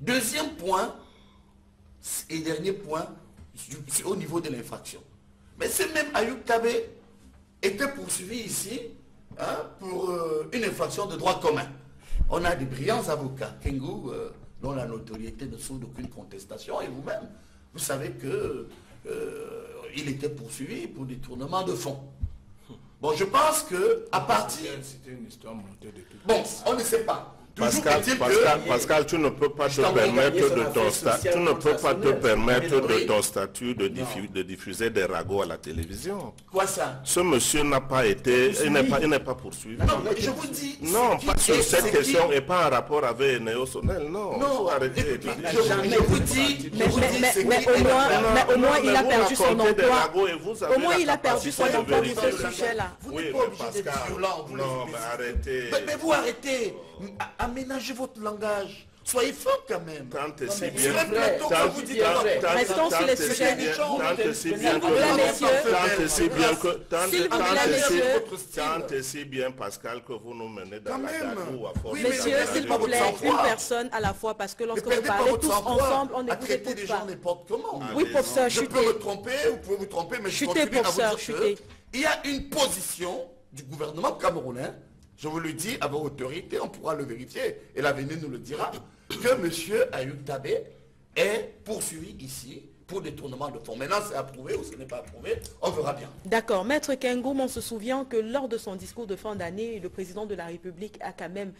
[SPEAKER 4] Deuxième point, et dernier point, c'est au niveau de l'infraction. Mais c'est même Ayoub Tabé était poursuivi ici pour une infraction de droit commun. On a des brillants avocats, Kengo, dont la notoriété ne souffre d'aucune contestation, et vous-même, vous savez que il était poursuivi pour détournement de fonds. Bon, je pense que à partir...
[SPEAKER 6] C'était une histoire montée de tout.
[SPEAKER 4] Bon, on ne sait pas.
[SPEAKER 3] Pascal, tu ne peux pas te permettre de ton statut de diffuser des ragots à la télévision.
[SPEAKER 4] Quoi ça?
[SPEAKER 3] Ce monsieur n'a pas été, il n'est pas poursuivi.
[SPEAKER 4] Non, mais je vous dis...
[SPEAKER 3] Non, pas sur cette question et pas en rapport avec Néo Sonel, non.
[SPEAKER 4] Non,
[SPEAKER 3] il faut arrêter.
[SPEAKER 4] Je vous dis...
[SPEAKER 1] Mais au moins il a perdu son emploi. Au moins il a perdu son emploi
[SPEAKER 3] de
[SPEAKER 1] sur ce sujet-là.
[SPEAKER 4] Vous n'êtes pas obligé d'être violent.
[SPEAKER 3] Non, mais arrêtez.
[SPEAKER 4] Mais vous arrêtez. Aménagez votre langage. Soyez fort quand même.
[SPEAKER 3] Tant et si bien.
[SPEAKER 1] Restons sur les sujets.
[SPEAKER 3] Tant et si bien, Pascal, que vous nous menez dans la gadoue à force.
[SPEAKER 1] Messieurs, s'il vous plaît, une personne à la fois, parce que lorsque vous parlez tous ensemble, on n'écoute
[SPEAKER 4] des
[SPEAKER 1] pas.
[SPEAKER 4] gens n'importe comment.
[SPEAKER 1] Oui, professeur,
[SPEAKER 4] je peux me tromper, vous pouvez vous tromper, mais je continue à vous dire qu'il y a une position du gouvernement camerounais. Je vous le dis à votre autorité, on pourra le vérifier et l'avenir nous le dira, que M. Ayoub Tabé est poursuivi ici pour détournement de fonds. Maintenant, c'est approuvé ou ce n'est pas approuvé, on verra bien.
[SPEAKER 1] D'accord. Maître Kengoum, on se souvient que lors de son discours de fin d'année, le président de la République a quand même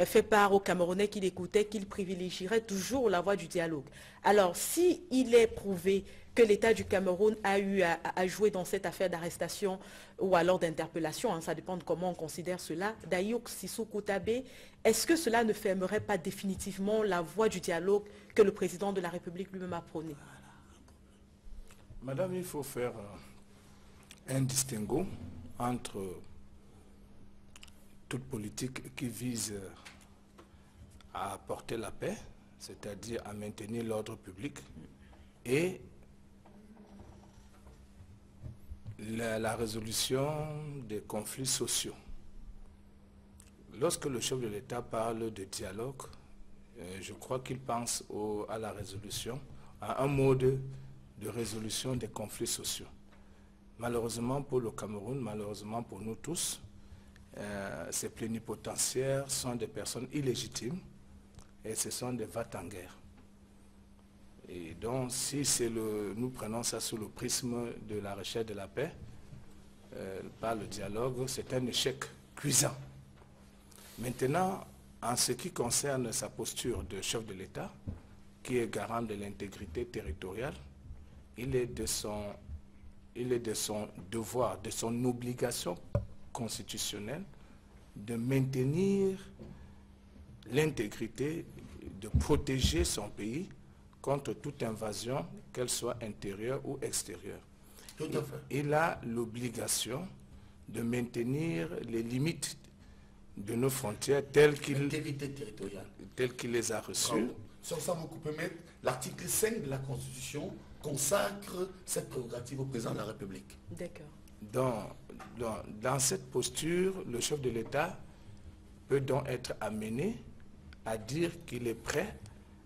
[SPEAKER 1] fait part aux Camerounais qu'il écoutait, qu'il privilégierait toujours la voie du dialogue. Alors, si il est prouvé que l'État du Cameroun a eu à jouer dans cette affaire d'arrestation ou alors d'interpellation, ça dépend de comment on considère cela, d'Ayoub Sissoko Tabé, est-ce que cela ne fermerait pas définitivement la voie du dialogue que le président de la République lui-même a prôné?
[SPEAKER 6] Madame, il faut faire un distinguo entre toute politique qui vise à apporter la paix, c'est-à-dire à maintenir l'ordre public, et la résolution des conflits sociaux. lorsque le chef de l'État parle de dialogue, je crois qu'il pense à la résolution, à un mode de résolution des conflits sociaux. Malheureusement pour le Cameroun, malheureusement pour nous tous, ces plénipotentiaires sont des personnes illégitimes et ce sont des va-t-en-guerre. Et donc, si nous prenons ça sous le prisme de la recherche de la paix, par le dialogue, c'est un échec cuisant. Maintenant, en ce qui concerne sa posture de chef de l'État, qui est garant de l'intégrité territoriale, il est de son devoir, de son obligation constitutionnelle de maintenir l'intégrité, de protéger son pays contre toute invasion, qu'elle soit intérieure ou extérieure.
[SPEAKER 4] Tout à fait.
[SPEAKER 6] Il a l'obligation de maintenir les limites de nos frontières telles qu'il les a reçues.
[SPEAKER 4] Sur ça, vous pouvez mettre l'article 5 de la Constitution consacre cette prérogative au président de la République.
[SPEAKER 1] D'accord.
[SPEAKER 6] Dans cette posture, le chef de l'État peut donc être amené à dire qu'il est prêt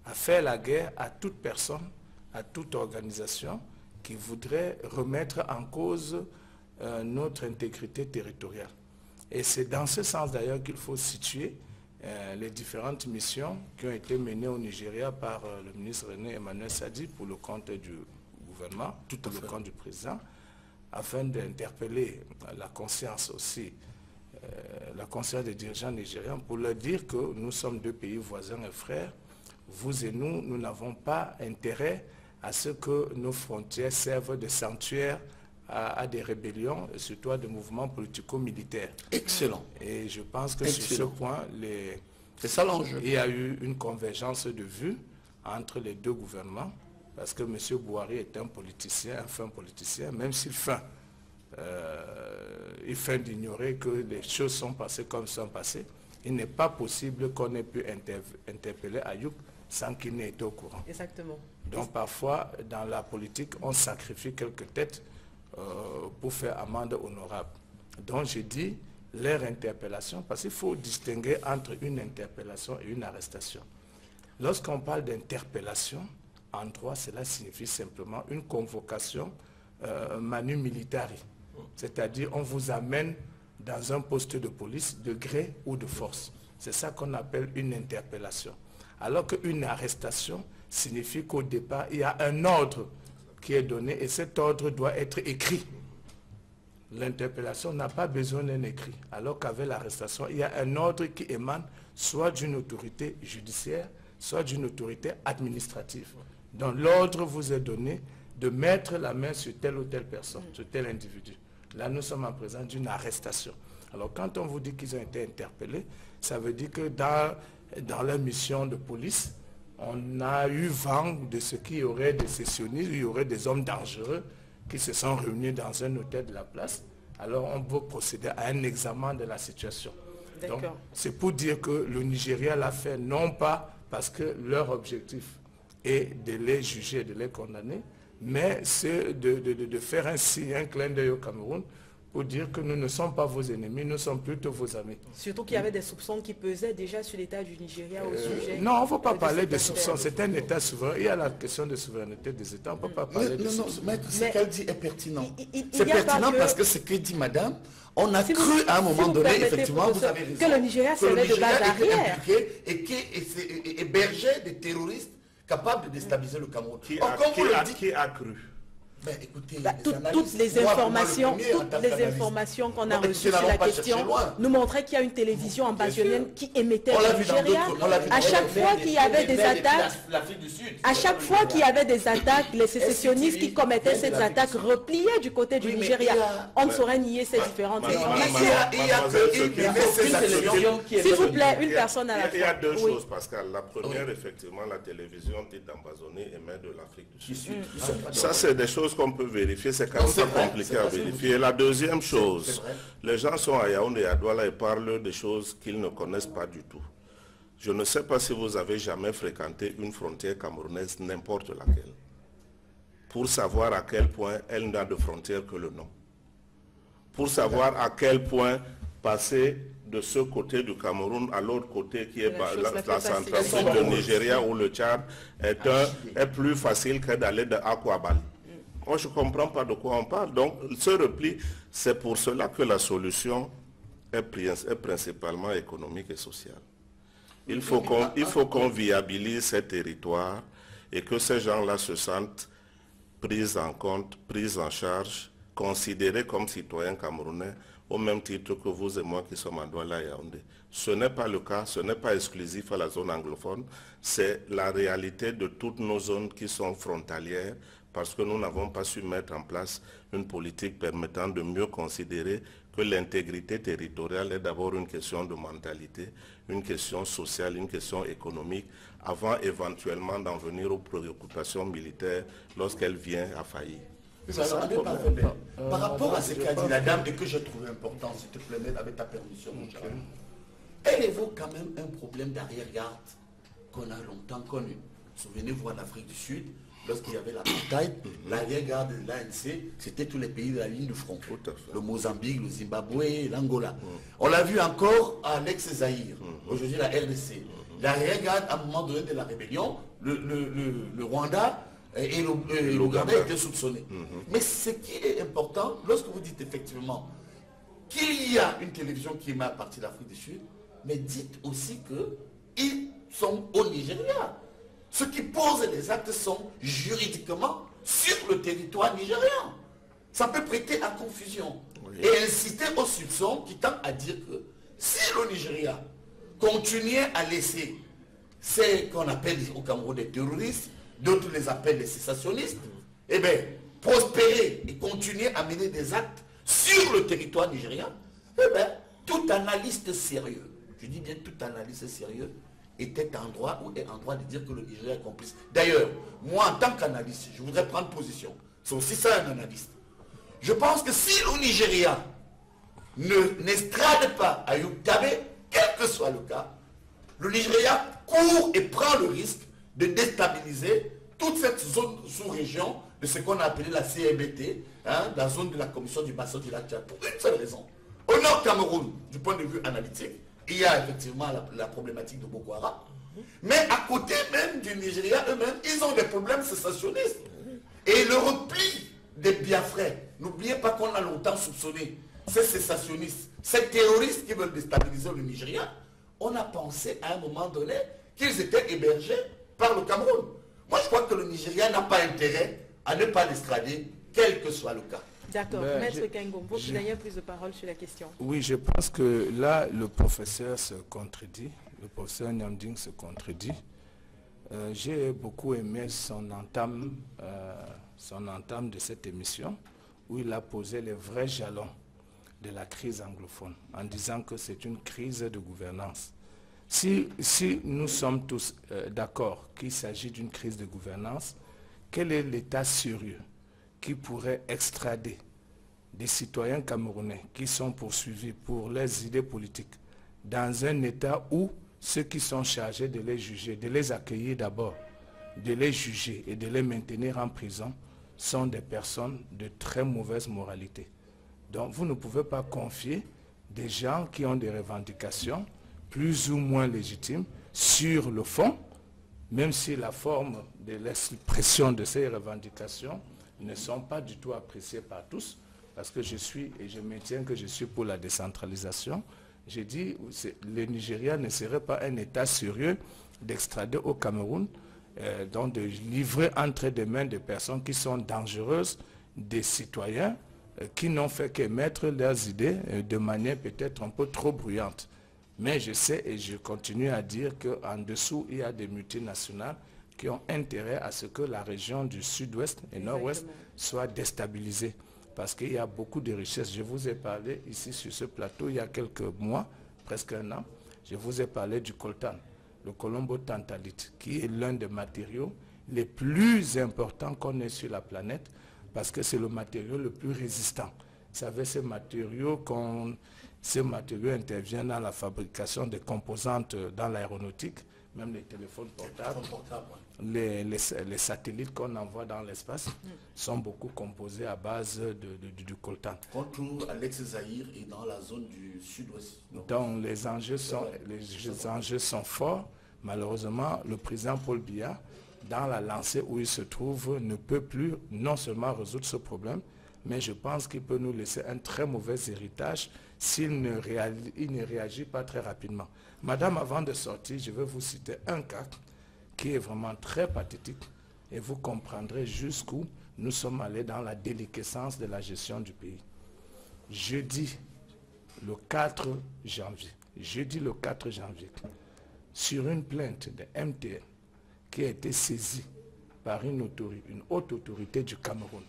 [SPEAKER 6] à faire la guerre à toute personne, à toute organisation qui voudrait remettre en cause notre intégrité territoriale. Et c'est dans ce sens d'ailleurs qu'il faut situer les différentes missions qui ont été menées au Nigeria par le ministre René Emmanuel Sadi pour le compte du gouvernement, tout le compte du président, afin d'interpeller la conscience aussi, la conscience des dirigeants nigériens, pour leur dire que nous sommes deux pays voisins et frères. Vous et nous n'avons pas intérêt à ce que nos frontières servent de sanctuaire à des rébellions, et surtout à des mouvements politico-militaires.
[SPEAKER 4] Excellent.
[SPEAKER 6] Et je pense que sur ce point,
[SPEAKER 4] c'est ça l'enjeu.
[SPEAKER 6] Il y a eu une convergence de vues entre les deux gouvernements, parce que M. Bouhari est un politicien, un fin politicien, même s'il feint d'ignorer que les choses sont passées comme sont passées. Il n'est pas possible qu'on ait pu interpeller Ayoub sans qu'il n'ait été au courant.
[SPEAKER 1] Exactement.
[SPEAKER 6] Donc parfois, dans la politique, on sacrifie quelques têtes pour faire amende honorable. Donc j'ai dit leur interpellation, parce qu'il faut distinguer entre une interpellation et une arrestation. Lorsqu'on parle d'interpellation, en droit, cela signifie simplement une convocation manu militari. C'est-à-dire, on vous amène dans un poste de police de gré ou de force. C'est ça qu'on appelle une interpellation. Alors qu'une arrestation signifie qu'au départ, il y a un ordre qui est donné et cet ordre doit être écrit. L'interpellation n'a pas besoin d'un écrit, alors qu'avec l'arrestation, il y a un ordre qui émane soit d'une autorité judiciaire, soit d'une autorité administrative. Donc l'ordre vous est donné de mettre la main sur telle ou telle personne, sur tel individu. Là, nous sommes en présence d'une arrestation. Alors quand on vous dit qu'ils ont été interpellés, ça veut dire que dans la mission de police, on a eu vent de ce qu'il y aurait des sécessionnistes, il y aurait des hommes dangereux qui se sont réunis dans un hôtel de la place. Alors on peut procéder à un examen de la situation. Donc c'est pour dire que le Nigeria l'a fait non pas parce que leur objectif est de les juger, de les condamner, mais c'est de faire un clin d'œil au Cameroun pour dire que nous ne sommes pas vos ennemis, nous sommes plutôt vos amis.
[SPEAKER 1] Surtout qu'il y avait des soupçons qui pesaient déjà sur l'état du Nigeria au sujet.
[SPEAKER 6] Non, on ne faut pas parler de soupçons, c'est un État souverain. Il y a la question de souveraineté des États, on ne peut pas parler de soupçons.
[SPEAKER 4] Maître, ce qu'elle dit est pertinent. C'est pertinent parce que ce que dit madame, on a cru à un moment donné, effectivement, vous avez raison,
[SPEAKER 1] que le Nigeria servait de base arrière
[SPEAKER 4] et qui hébergeait des terroristes capables de déstabiliser le Cameroun.
[SPEAKER 3] Qui a cru?
[SPEAKER 1] Ben, écoutez, toutes les informations qu'on a reçues sur la question nous montraient qu'il y a une télévision ambazonienne qui émettait le Nigeria. À chaque fois qu'il y avait des attaques, les sécessionnistes qui commettaient ces attaques repliaient du côté du Nigeria. On ne saurait nier ces différentes informations. S'il vous plaît, une personne à la fois.
[SPEAKER 3] Il y a deux choses, Pascal. La première, effectivement, la télévision d'Ambazonie émet de l'Afrique du Sud. Ça, c'est des choses qu'on peut vérifier, c'est quand même pas compliqué à vérifier. La deuxième chose, les gens sont à Yaoundé et à Douala et parlent de choses qu'ils ne connaissent pas du tout. Je ne sais pas si vous avez jamais fréquenté une frontière camerounaise, n'importe laquelle, pour savoir à quel point elle n'a de frontière que le nom. Pour savoir à quel point passer de ce côté du Cameroun à l'autre côté qui est la
[SPEAKER 1] facile.
[SPEAKER 3] Centrafrique, le Nigeria ou le Tchad est plus facile que d'aller de Aquabali. Moi, je ne comprends pas de quoi on parle. Donc, ce repli, c'est pour cela que la solution est principalement économique et sociale. Il faut qu'on viabilise ces territoires et que ces gens-là se sentent pris en compte, pris en charge, considérés comme citoyens camerounais, au même titre que vous et moi qui sommes à Douala et Yaoundé. Ce n'est pas le cas, ce n'est pas exclusif à la zone anglophone, c'est la réalité de toutes nos zones qui sont frontalières, parce que nous n'avons pas su mettre en place une politique permettant de mieux considérer que l'intégrité territoriale est d'abord une question de mentalité, une question sociale, une question économique, avant éventuellement d'en venir aux préoccupations militaires lorsqu'elle vient à faillir.
[SPEAKER 4] Par rapport à ce qu'a dit la dame et que j'ai trouvé important, s'il te plaît, avec ta permission, mon cher, elle évoque quand même un problème d'arrière-garde qu'on a longtemps connu. Souvenez-vous en Afrique du Sud, lorsqu'il y avait l'apartheid, l'arrière-garde de l'ANC, c'était tous les pays de la ligne du front. Le Mozambique, le Zimbabwe, l'Angola. On l'a vu encore à l'ex-Zaïre, aujourd'hui la RDC. L'arrière-garde, à un moment donné de la rébellion, le Rwanda et l'Ouganda étaient soupçonnés. Mais ce qui est important, lorsque vous dites effectivement qu'il y a une télévision qui émet à partir de l'Afrique du Sud, mais dites aussi qu'ils sont au Nigeria. Ceux qui posent les actes sont juridiquement sur le territoire nigérian. Ça peut prêter à confusion et inciter au soupçon qui tend à dire que si le Nigeria continuait à laisser ce qu'on appelle au Cameroun des terroristes, d'autres les appellent les sécessionnistes, eh bien, prospérer et continuer à mener des actes sur le territoire nigérien, eh bien, tout analyste sérieux, je dis bien tout analyste sérieux, était en droit ou est en droit de dire que le Nigeria est complice. D'ailleurs, moi en tant qu'analyste, je voudrais prendre position. C'est aussi ça un analyste. Je pense que si le Nigeria n'estrade pas Ayoub Tabé, quel que soit le cas, le Nigeria court et prend le risque de déstabiliser toute cette zone sous-région de ce qu'on a appelé la CMBT, la zone de la commission du bassin du lac Tchad, pour une seule raison. Au nord Cameroun, du point de vue analytique, il y a effectivement la problématique de Boko Haram. Mais à côté même du Nigeria eux-mêmes, ils ont des problèmes sécessionnistes. Et le repli des Biafrais, n'oubliez pas qu'on a longtemps soupçonné ces sécessionnistes, ces terroristes qui veulent déstabiliser le Nigeria, on a pensé à un moment donné qu'ils étaient hébergés par le Cameroun. Moi je crois que le Nigeria n'a pas intérêt à ne pas l'estrader, quel que soit le cas.
[SPEAKER 1] D'accord. Maître Kengom, vous n'ayez plus de parole sur la question.
[SPEAKER 6] Oui, je pense que là, le professeur se contredit. Le professeur Nyamding se contredit. J'ai beaucoup aimé son entame de cette émission, où il a posé les vrais jalons de la crise anglophone, en disant que c'est une crise de gouvernance. Si nous sommes tous d'accord qu'il s'agit d'une crise de gouvernance, quel est l'état sérieux qui pourrait extrader des citoyens camerounais qui sont poursuivis pour leurs idées politiques dans un état où ceux qui sont chargés de les juger, de les accueillir d'abord, de les juger et de les maintenir en prison sont des personnes de très mauvaise moralité. Donc vous ne pouvez pas confier des gens qui ont des revendications plus ou moins légitimes sur le fond, même si la forme de l'expression de ces revendications ne sont pas du tout appréciées par tous, parce que je suis, et je maintiens que je suis pour la décentralisation. J'ai dit que le Nigeria ne serait pas un État sérieux d'extrader au Cameroun, donc de livrer entre des mains des personnes qui sont dangereuses, des citoyens qui n'ont fait qu'émettre leurs idées de manière peut-être un peu trop bruyante. Mais je sais et je continue à dire qu'en dessous, il y a des multinationales qui ont intérêt à ce que la région du sud-ouest et nord-ouest soit déstabilisée. Parce qu'il y a beaucoup de richesses. Je vous ai parlé ici sur ce plateau il y a quelques mois, presque un an, je vous ai parlé du coltan, le colombo tantalite, qui est l'un des matériaux les plus importants qu'on ait sur la planète, parce que c'est le matériau le plus résistant. Vous savez, ces matériaux Ces matériaux interviennent dans la fabrication des composantes dans l'aéronautique, même les téléphones portables. Les satellites qu'on envoie dans l'espace sont beaucoup composés à base du coltan.
[SPEAKER 4] On trouve à l'ex-Zaïre et dans la zone du sud-ouest.
[SPEAKER 6] Donc les enjeux sont forts. Malheureusement, le président Paul Biya, dans la lancée où il se trouve, ne peut plus non seulement résoudre ce problème, mais je pense qu'il peut nous laisser un très mauvais héritage s'il ne réagit pas très rapidement. Madame, avant de sortir, je vais vous citer un cas qui est vraiment très pathétique et vous comprendrez jusqu'où nous sommes allés dans la déliquescence de la gestion du pays. Jeudi, le 4 janvier, sur une plainte de MTN qui a été saisie par une haute autorité du Cameroun,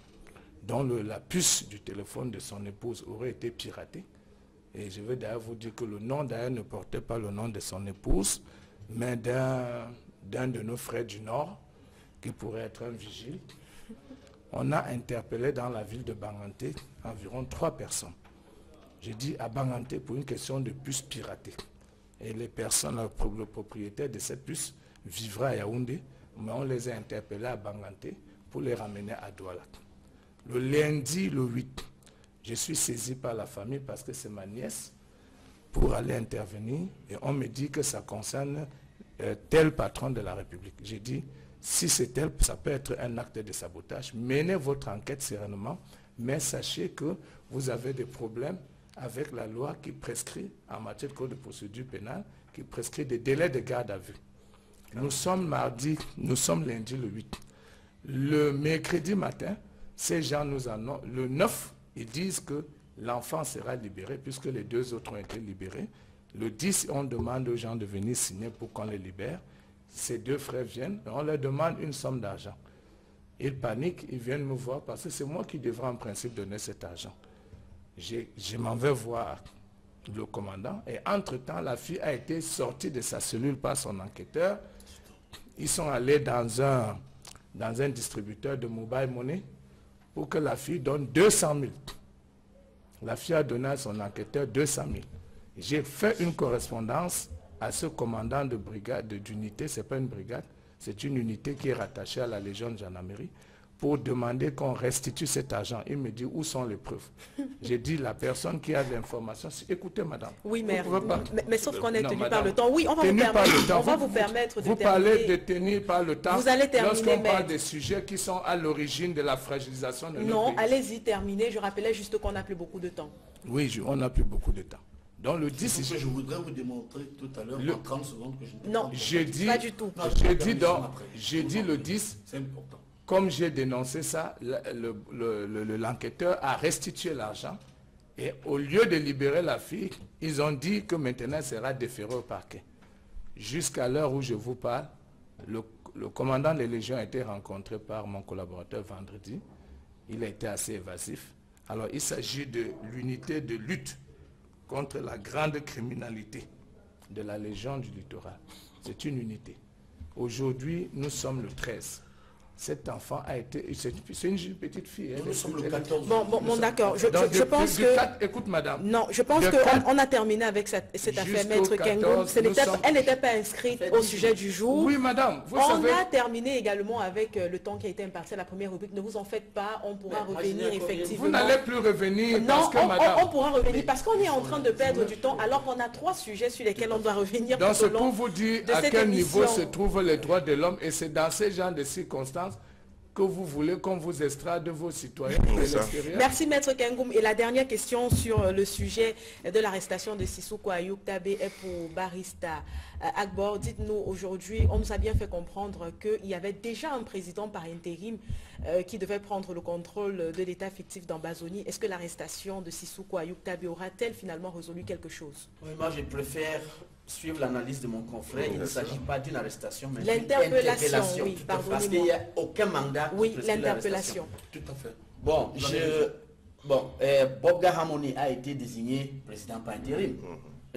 [SPEAKER 6] dont la puce du téléphone de son épouse aurait été piratée. Et je vais d'ailleurs vous dire que le nom d'ailleurs ne portait pas le nom de son épouse, mais d'un de nos frères du Nord, qui pourrait être un vigile. On a interpellé dans la ville de Banganté environ 3 personnes. J'ai dit à Banganté pour une question de puce piratée. Et les personnes, le propriétaire de cette puce vivra à Yaoundé, mais on les a interpellés à Banganté pour les ramener à Douala. Le lundi, le 8, je suis saisi par la famille parce que c'est ma nièce pour aller intervenir et on me dit que ça concerne tel patron de la République. J'ai dit, si c'est tel, ça peut être un acte de sabotage. Menez votre enquête sereinement, mais sachez que vous avez des problèmes avec la loi qui prescrit, en matière de code de procédure pénale, qui prescrit des délais de garde à vue. Nous sommes mardi, nous sommes lundi le 8. Le mercredi matin, ces gens nous annoncent, le 9, ils disent que l'enfant sera libéré puisque les 2 autres ont été libérés. Le 10, on demande aux gens de venir signer pour qu'on les libère. Ces 2 frères viennent et on leur demande une somme d'argent. Ils paniquent, ils viennent me voir parce que c'est moi qui devrais en principe donner cet argent. Je m'en vais voir le commandant et entre-temps, la fille a été sortie de sa cellule par son enquêteur. Ils sont allés dans un distributeur de mobile money pour que la fille donne 200 000. La fille a donné à son enquêteur 200 000. J'ai fait une correspondance à ce commandant de brigade, d'unité, ce n'est pas une brigade, c'est une unité qui est rattachée à la Légion de gendarmerie, pour demander qu'on restitue cet argent. Il me dit, où sont les preuves? J'ai dit, la personne qui a l'information, écoutez madame.
[SPEAKER 1] Oui, mais sauf qu'on est tenu par le temps. Oui, on va vous permettre de terminer.
[SPEAKER 6] Vous parlez de tenir par le temps.
[SPEAKER 1] Vous allez terminer,
[SPEAKER 6] lorsqu'on parle des sujets qui sont à l'origine de la fragilisation de notre pays.
[SPEAKER 1] Non, allez-y, terminez. Je rappelais juste qu'on n'a plus beaucoup de temps.
[SPEAKER 6] Oui, on n'a plus beaucoup de temps. Dans le 10,
[SPEAKER 4] je voudrais vous démontrer tout à l'heure en 30 secondes que je ne peux
[SPEAKER 1] non,
[SPEAKER 6] pas du tout. J'ai dit le 10.
[SPEAKER 4] C'est important.
[SPEAKER 6] Comme j'ai dénoncé ça, l'enquêteur a restitué l'argent et au lieu de libérer la fille, ils ont dit que maintenant elle sera déférée au parquet. Jusqu'à l'heure où je vous parle, le commandant des Légions a été rencontré par mon collaborateur vendredi. Il a été assez évasif. Alors il s'agit de l'unité de lutte contre la grande criminalité de la Légion du littoral. C'est une unité. Aujourd'hui, nous sommes le 13. Cet enfant a été... C'est une petite fille.
[SPEAKER 4] Nous sommes le 14.
[SPEAKER 1] Bon, d'accord. Je pense que...
[SPEAKER 6] Écoute, madame.
[SPEAKER 1] Non, je pense qu'on a terminé avec cette affaire, Maître Kengoum. Elle n'était pas inscrite au sujet du jour.
[SPEAKER 6] Oui, madame.
[SPEAKER 1] On a terminé également avec le temps qui a été imparti à la première rubrique. Ne vous en faites pas, on pourra revenir effectivement.
[SPEAKER 6] Vous n'allez plus revenir parce que,
[SPEAKER 1] madame... on pourra revenir parce qu'on est en train de perdre du temps alors qu'on a 3 sujets sur lesquels on doit revenir.
[SPEAKER 6] Donc, c'est pour vous dire à quel niveau se trouvent les droits de l'homme et c'est dans ces genres de circonstances que vous voulez qu'on vous extrait de vos citoyens de l'extérieur.
[SPEAKER 1] Merci Maître Kengoum. Et la dernière question sur le sujet de l'arrestation de Sissoko Ayoub Tabé est pour Barrister Agbor. Dites-nous, aujourd'hui, on nous a bien fait comprendre qu'il y avait déjà un président par intérim qui devait prendre le contrôle de l'État fictif d'Ambazonie. Est-ce que l'arrestation de Sissoko Ayoub Tabé aura-t-elle finalement résolu quelque chose?
[SPEAKER 5] Oui, moi je préfère suivre l'analyse de mon confrère. Il ne s'agit pas d'une arrestation, mais
[SPEAKER 1] d'une interpellation. Oui,
[SPEAKER 5] parce qu'il n'y a aucun mandat.
[SPEAKER 1] Oui, l'interpellation.
[SPEAKER 4] Tout à fait.
[SPEAKER 5] Bon, Bob Gahamoni a été désigné président par intérim.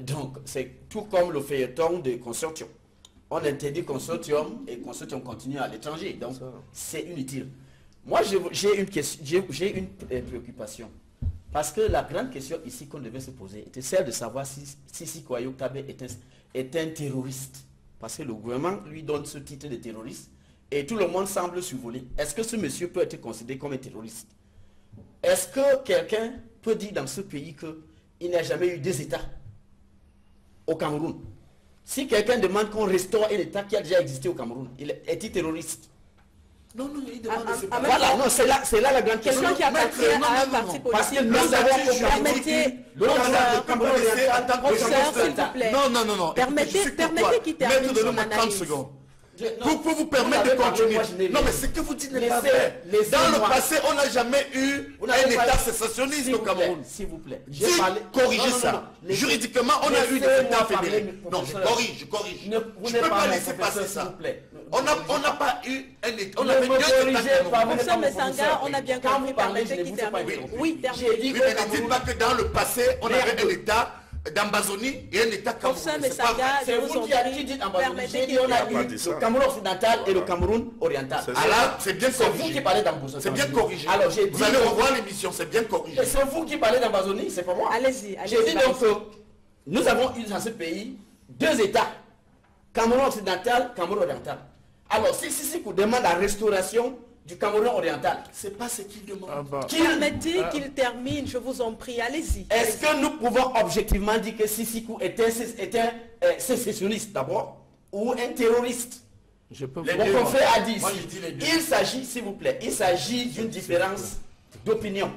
[SPEAKER 5] Donc, c'est tout comme le feuilleton de consortium. On interdit consortium et consortium continue à l'étranger. Donc, c'est inutile. Moi, j'ai une préoccupation. Parce que la grande question ici qu'on devait se poser était celle de savoir si Sisiko Ayok Tabe est un terroriste. Parce que le gouvernement lui donne ce titre de terroriste et tout le monde semble survoler. Est-ce que ce monsieur peut être considéré comme un terroriste? Est-ce que quelqu'un peut dire dans ce pays qu'il n'y a jamais eu deux États au Cameroun? Si quelqu'un demande qu'on restaure un État qui a déjà existé au Cameroun, est-il terroriste?
[SPEAKER 4] Non, non, il demande de séparer.
[SPEAKER 5] Voilà, non, c'est là la grande question.
[SPEAKER 1] Quelqu'un qui appartient à un parti
[SPEAKER 5] Parce que
[SPEAKER 1] politique.
[SPEAKER 5] nous avons
[SPEAKER 1] Permettez, professeur, s'il vous plaît.
[SPEAKER 4] Non.
[SPEAKER 1] Permettez qu'il termine son analyse.
[SPEAKER 4] Pour vous permettre de continuer. Non, mais ce que vous dites n'est pas vrai. Dans le passé, on n'a jamais eu un État sécessionniste au Cameroun.
[SPEAKER 5] S'il vous plaît.
[SPEAKER 4] Corrigez ça. Juridiquement, on a eu des États fédérés. Non, je corrige. Je ne peux pas laisser passer ça. On n'a pas eu un État. On avait deux États.
[SPEAKER 1] Professeur Messanga, on a bien compris. Permettez qu'il termine. Oui, terminez.
[SPEAKER 4] Oui, mais ne dites pas que dans le passé, on avait un État d'Ambazonie et un État
[SPEAKER 1] Professeur
[SPEAKER 4] camerounais.
[SPEAKER 1] Messanga,
[SPEAKER 5] C'est vous qui avez dit Ambazonie. J'ai dit on a eu le Cameroun occidental et le Cameroun oriental.
[SPEAKER 4] Ah là, c'est bien
[SPEAKER 5] C'est vous
[SPEAKER 4] corrigé.
[SPEAKER 5] qui parlez d'Ambazonie.
[SPEAKER 4] C'est bien corrigé.
[SPEAKER 5] Alors j'ai dit.
[SPEAKER 4] Vous allez revoir l'émission, c'est bien corrigé.
[SPEAKER 5] C'est vous qui parlez d'Ambazonie, c'est pas moi.
[SPEAKER 1] Allez-y.
[SPEAKER 5] J'ai dit donc que nous avons eu dans ce pays deux États. Cameroun occidental, Cameroun oriental. Alors si Sisiko demande la restauration du Cameroun oriental,
[SPEAKER 4] C'est pas ce qu'il demande.
[SPEAKER 1] Permettez qu'il termine, je vous en prie. Allez-y.
[SPEAKER 5] est-ce que nous pouvons objectivement dire que Sisiko est un sécessionniste d'abord ou un terroriste?
[SPEAKER 6] Je peux
[SPEAKER 4] Les
[SPEAKER 6] vous...
[SPEAKER 4] deux.
[SPEAKER 5] Mon confrère a dit
[SPEAKER 4] Moi,
[SPEAKER 5] ici,
[SPEAKER 4] je dis les deux.
[SPEAKER 5] il s'agit, s'il vous plaît, il s'agit d'une différence d'opinion.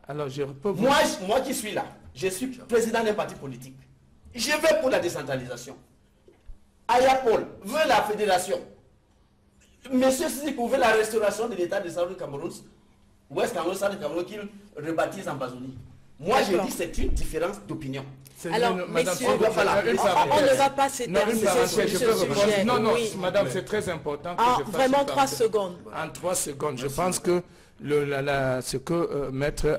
[SPEAKER 6] Alors, je peux vous...
[SPEAKER 5] Moi qui suis là, je suis président d'un parti politique. Je vais pour la décentralisation. Ayapol veut la fédération. Monsieur Sisiko veut la restauration de l'État de Centre Cameroun, Ouest Cameroun, Centre Cameroun, qu'il rebaptise Ambazonie. Moi, je dis c'est une différence d'opinion.
[SPEAKER 1] Alors,
[SPEAKER 6] Madame,
[SPEAKER 1] messieurs,
[SPEAKER 6] on
[SPEAKER 1] on ne va pas s'éterniser sur ce sujet.
[SPEAKER 6] Non,
[SPEAKER 1] Oui.
[SPEAKER 6] madame, c'est très important que je fasse
[SPEAKER 1] Vraiment
[SPEAKER 6] une
[SPEAKER 1] 3
[SPEAKER 6] parenthèse.
[SPEAKER 1] secondes.
[SPEAKER 6] En 3 secondes, je pense que ce que Maître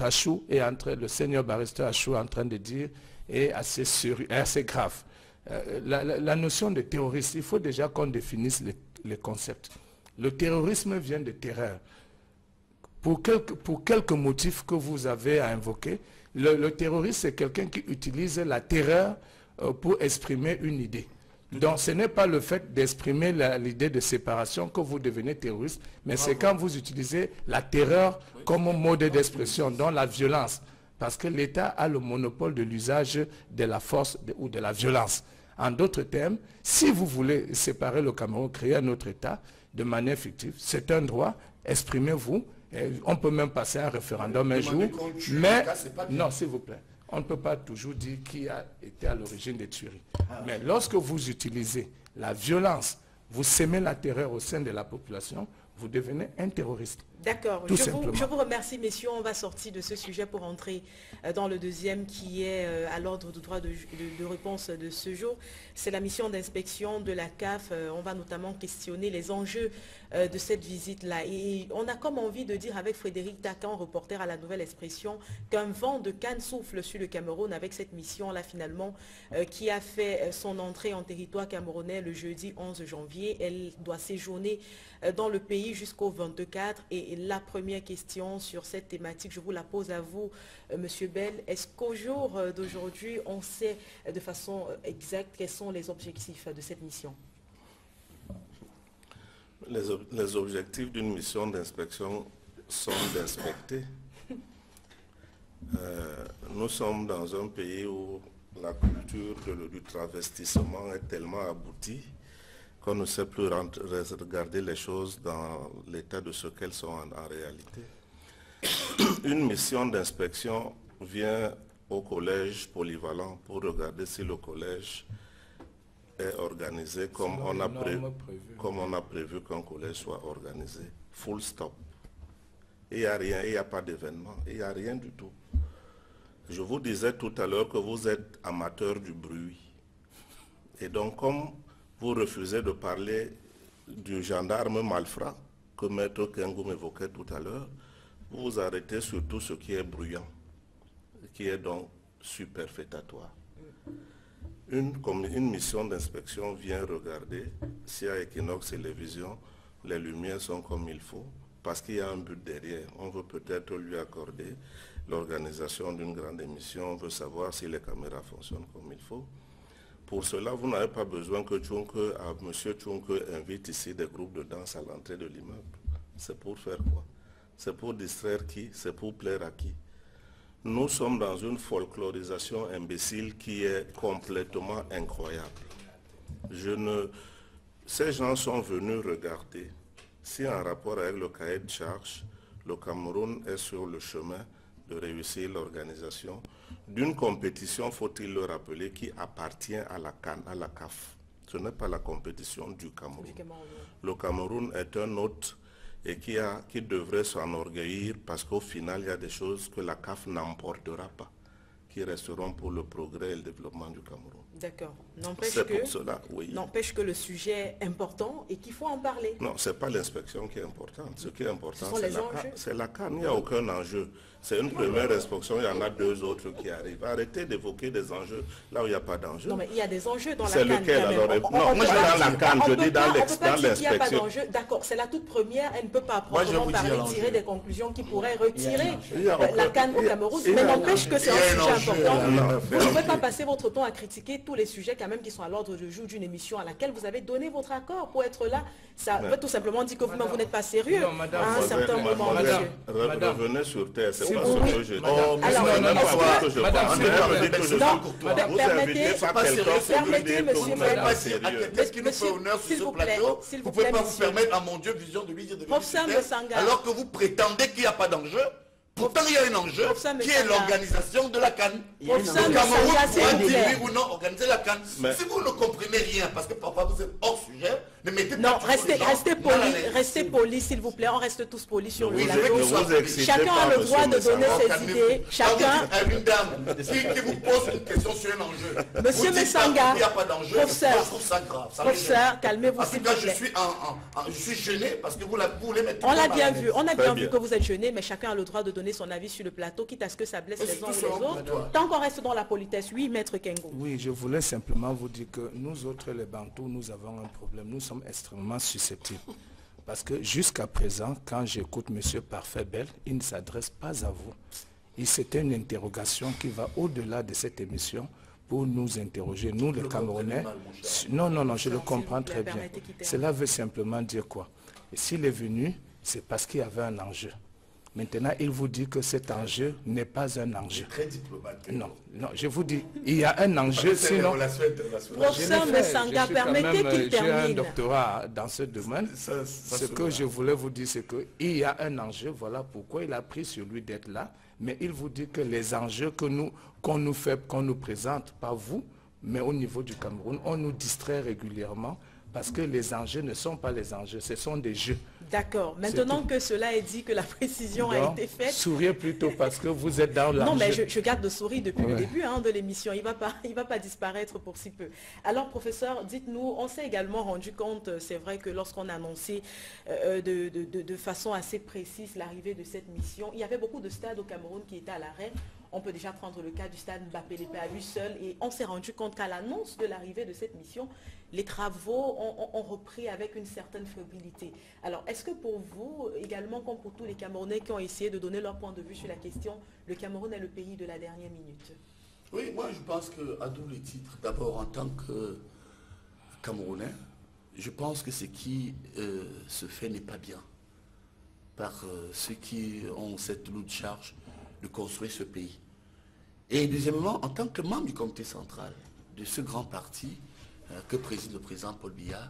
[SPEAKER 6] Achou et le seigneur barrister Achou est en train de dire est assez grave. La notion de terroriste, il faut déjà qu'on définisse les concepts. Le terrorisme vient de terreur. Pour quelques motifs que vous avez à invoquer, le terroriste, c'est quelqu'un qui utilise la terreur pour exprimer une idée. Donc ce n'est pas le fait d'exprimer l'idée de séparation que vous devenez terroriste, mais c'est quand vous utilisez la terreur comme mode d'expression, dont la violence. Parce que l'État a le monopole de l'usage de la force ou de la violence. En d'autres termes, si vous voulez séparer le Cameroun, créer un autre État de manière fictive, c'est un droit, exprimez-vous. On peut même passer un référendum un jour, mais non, s'il vous plaît, on ne peut pas toujours dire qui a été à l'origine des tueries. Mais lorsque vous utilisez la violence, vous sémez la terreur au sein de la population, vous devenez un terroriste.
[SPEAKER 1] D'accord. Je vous remercie, messieurs. On va sortir de ce sujet pour entrer dans le deuxième qui est à l'ordre du droit de réponse de ce jour. C'est la mission d'inspection de la CAF. On va notamment questionner les enjeux de cette visite-là. Et on a comme envie de dire avec Frédéric Tacan, reporter à la Nouvelle Expression, qu'un vent de canne souffle sur le Cameroun avec cette mission-là finalement qui a fait son entrée en territoire camerounais le jeudi 11 janvier. Elle doit séjourner dans le pays jusqu'au 24. Et la première question sur cette thématique, je vous la pose à vous, Monsieur Bell. Est-ce qu'au jour d'aujourd'hui, on sait de façon exacte quels sont les objectifs de cette mission?
[SPEAKER 3] Les objectifs d'une mission d'inspection sont d'inspecter. Nous sommes dans un pays où la culture du travestissement est tellement aboutie qu'on ne sait plus regarder les choses dans l'état de ce qu'elles sont en réalité. Une mission d'inspection vient au collège polyvalent pour regarder si le collège est organisé comme on a prévu qu'un collège soit organisé. Full stop. Il n'y a rien, il n'y a pas d'événement, il n'y a rien du tout. Je vous disais tout à l'heure que vous êtes amateur du bruit. Et donc comme vous refusez de parler du gendarme malfrat que Maître Kengoum évoquait tout à l'heure, vous vous arrêtez sur tout ce qui est bruyant, qui est donc superfétatoire. Une mission d'inspection vient regarder si à Equinox Télévision, les lumières sont comme il faut, parce qu'il y a un but derrière. On veut peut-être lui accorder l'organisation d'une grande émission, on veut savoir si les caméras fonctionnent comme il faut. Pour cela, vous n'avez pas besoin que M. Tchunke invite ici des groupes de danse à l'entrée de l'immeuble. C'est pour faire quoi? C'est pour distraire qui? C'est pour plaire à qui? Nous sommes dans une folklorisation imbécile qui est complètement incroyable. Ces gens sont venus regarder si en rapport avec le cahier de charge, le Cameroun est sur le chemin de réussir l'organisation d'une compétition, faut-il le rappeler, qui appartient à la CAN, à la CAF. Ce n'est pas la compétition du Cameroun. Le Cameroun est un hôte et qui devrait s'enorgueillir parce qu'au final, il y a des choses que la CAF n'emportera pas, qui resteront pour le progrès et le développement du Cameroun.
[SPEAKER 1] D'accord. N'empêche que le sujet est important et qu'il faut en parler.
[SPEAKER 3] Non, ce n'est pas l'inspection qui est importante. Ce qui est important, c'est la CAN. Il n'y a
[SPEAKER 1] Oui.
[SPEAKER 3] aucun enjeu. C'est une première inspection, il y en a deux autres qui arrivent. Arrêtez d'évoquer des enjeux là où il n'y a pas d'enjeu.
[SPEAKER 1] Non, mais il y a des enjeux dans la CAN.
[SPEAKER 3] C'est lequel alors? Non, moi je dis dans la CAN, je dis dans l'inspection.
[SPEAKER 1] D'accord, c'est la toute première, elle ne peut pas proprement parler, tirer des conclusions qui pourraient retirer la CAN au Cameroun. Mais n'empêche que c'est un sujet important. Vous ne pouvez pas passer votre temps à critiquer tous les sujets quand même qui sont à l'ordre du jour d'une émission à laquelle vous avez donné votre accord pour être là. Ça veut tout simplement dire que vous n'êtes pas sérieux à un certain moment, monsieur.
[SPEAKER 3] Revenez sur terre, c'est pas ce que je dis.
[SPEAKER 1] Permettez, monsieur,
[SPEAKER 4] qu'est-ce qui nous fait honneur sur ce plateau? Vous ne pouvez pas vous permettre à mon Dieu vision de lui dire de alors que vous prétendez qu'il n'y a pas d'enjeu. Pourtant, il y a un enjeu qui est l'organisation de la CAN. Le Cameroun pourra dire oui ou non organiser la CAN. Si vous ne comprenez rien, parce que parfois vous êtes hors sujet, ne mettez pas...
[SPEAKER 1] Non, restez poli, s'il vous plaît. On reste tous polis sur le plateau. Chacun a le droit de donner ses idées. Chacun...
[SPEAKER 4] Une dame qui vous pose une question sur un enjeu.
[SPEAKER 1] Monsieur Messanga,
[SPEAKER 4] professeur,
[SPEAKER 1] calmez-vous s'il vous plaît.
[SPEAKER 4] Je suis gêné parce que vous voulez mettre...
[SPEAKER 1] On l'a bien vu, on a bien vu que vous êtes gêné, mais chacun a le droit de donner son avis sur le plateau, quitte à ce que ça blesse les uns ou les autres. Tant qu'on reste dans la politesse, oui, maître Kengo.
[SPEAKER 6] Oui, je voulais simplement vous dire que nous autres, les Bantous, nous avons un problème. Nous sommes extrêmement susceptibles. Parce que jusqu'à présent, quand j'écoute M. Parfait Bel, il ne s'adresse pas à vous. C'était une interrogation qui va au-delà de cette émission pour nous interroger, nous les Camerounais. Non, je le comprends très bien. Cela veut simplement dire quoi? Et s'il est venu, c'est parce qu'il y avait un enjeu. Maintenant, il vous dit que cet enjeu n'est pas un enjeu.
[SPEAKER 4] Très diplomate.
[SPEAKER 6] Non, je vous dis, il y a un enjeu, sinon...
[SPEAKER 1] Professeur Messanga, permettez qu'il termine.
[SPEAKER 6] J'ai un doctorat dans ce domaine. Ce que je voulais vous dire, c'est qu'il y a un enjeu, voilà pourquoi il a pris sur lui d'être là. Mais il vous dit que les enjeux qu'on nous présente, pas vous, mais au niveau du Cameroun, on nous distrait régulièrement parce que les enjeux ne sont pas les enjeux, ce sont des jeux.
[SPEAKER 1] D'accord. Maintenant que cela est dit, que la précision a été faite...
[SPEAKER 6] Souriez plutôt parce que vous êtes dans l'enjeu.
[SPEAKER 1] Non, mais je garde de sourire depuis le début de l'émission. Il ne va pas disparaître pour si peu. Alors, professeur, dites-nous, on s'est également rendu compte, c'est vrai que lorsqu'on a annoncé de façon assez précise l'arrivée de cette mission, il y avait beaucoup de stades au Cameroun qui étaient à l'arrêt. On peut déjà prendre le cas du stade Mbappé-Lépé à lui seul. Et on s'est rendu compte qu'à l'annonce de l'arrivée de cette mission, les travaux ont repris avec une certaine fébrilité. Alors, est-ce que pour vous, également comme pour tous les Camerounais qui ont essayé de donner leur point de vue sur la question, le Cameroun est le pays de la dernière minute?
[SPEAKER 4] Oui, moi je pense qu'à double titre, d'abord en tant que Camerounais, je pense que ce qui se fait n'est pas bien par ceux qui ont cette lourde charge de construire ce pays. Et deuxièmement, en tant que membre du comité central de ce grand parti que préside le président Paul Biya,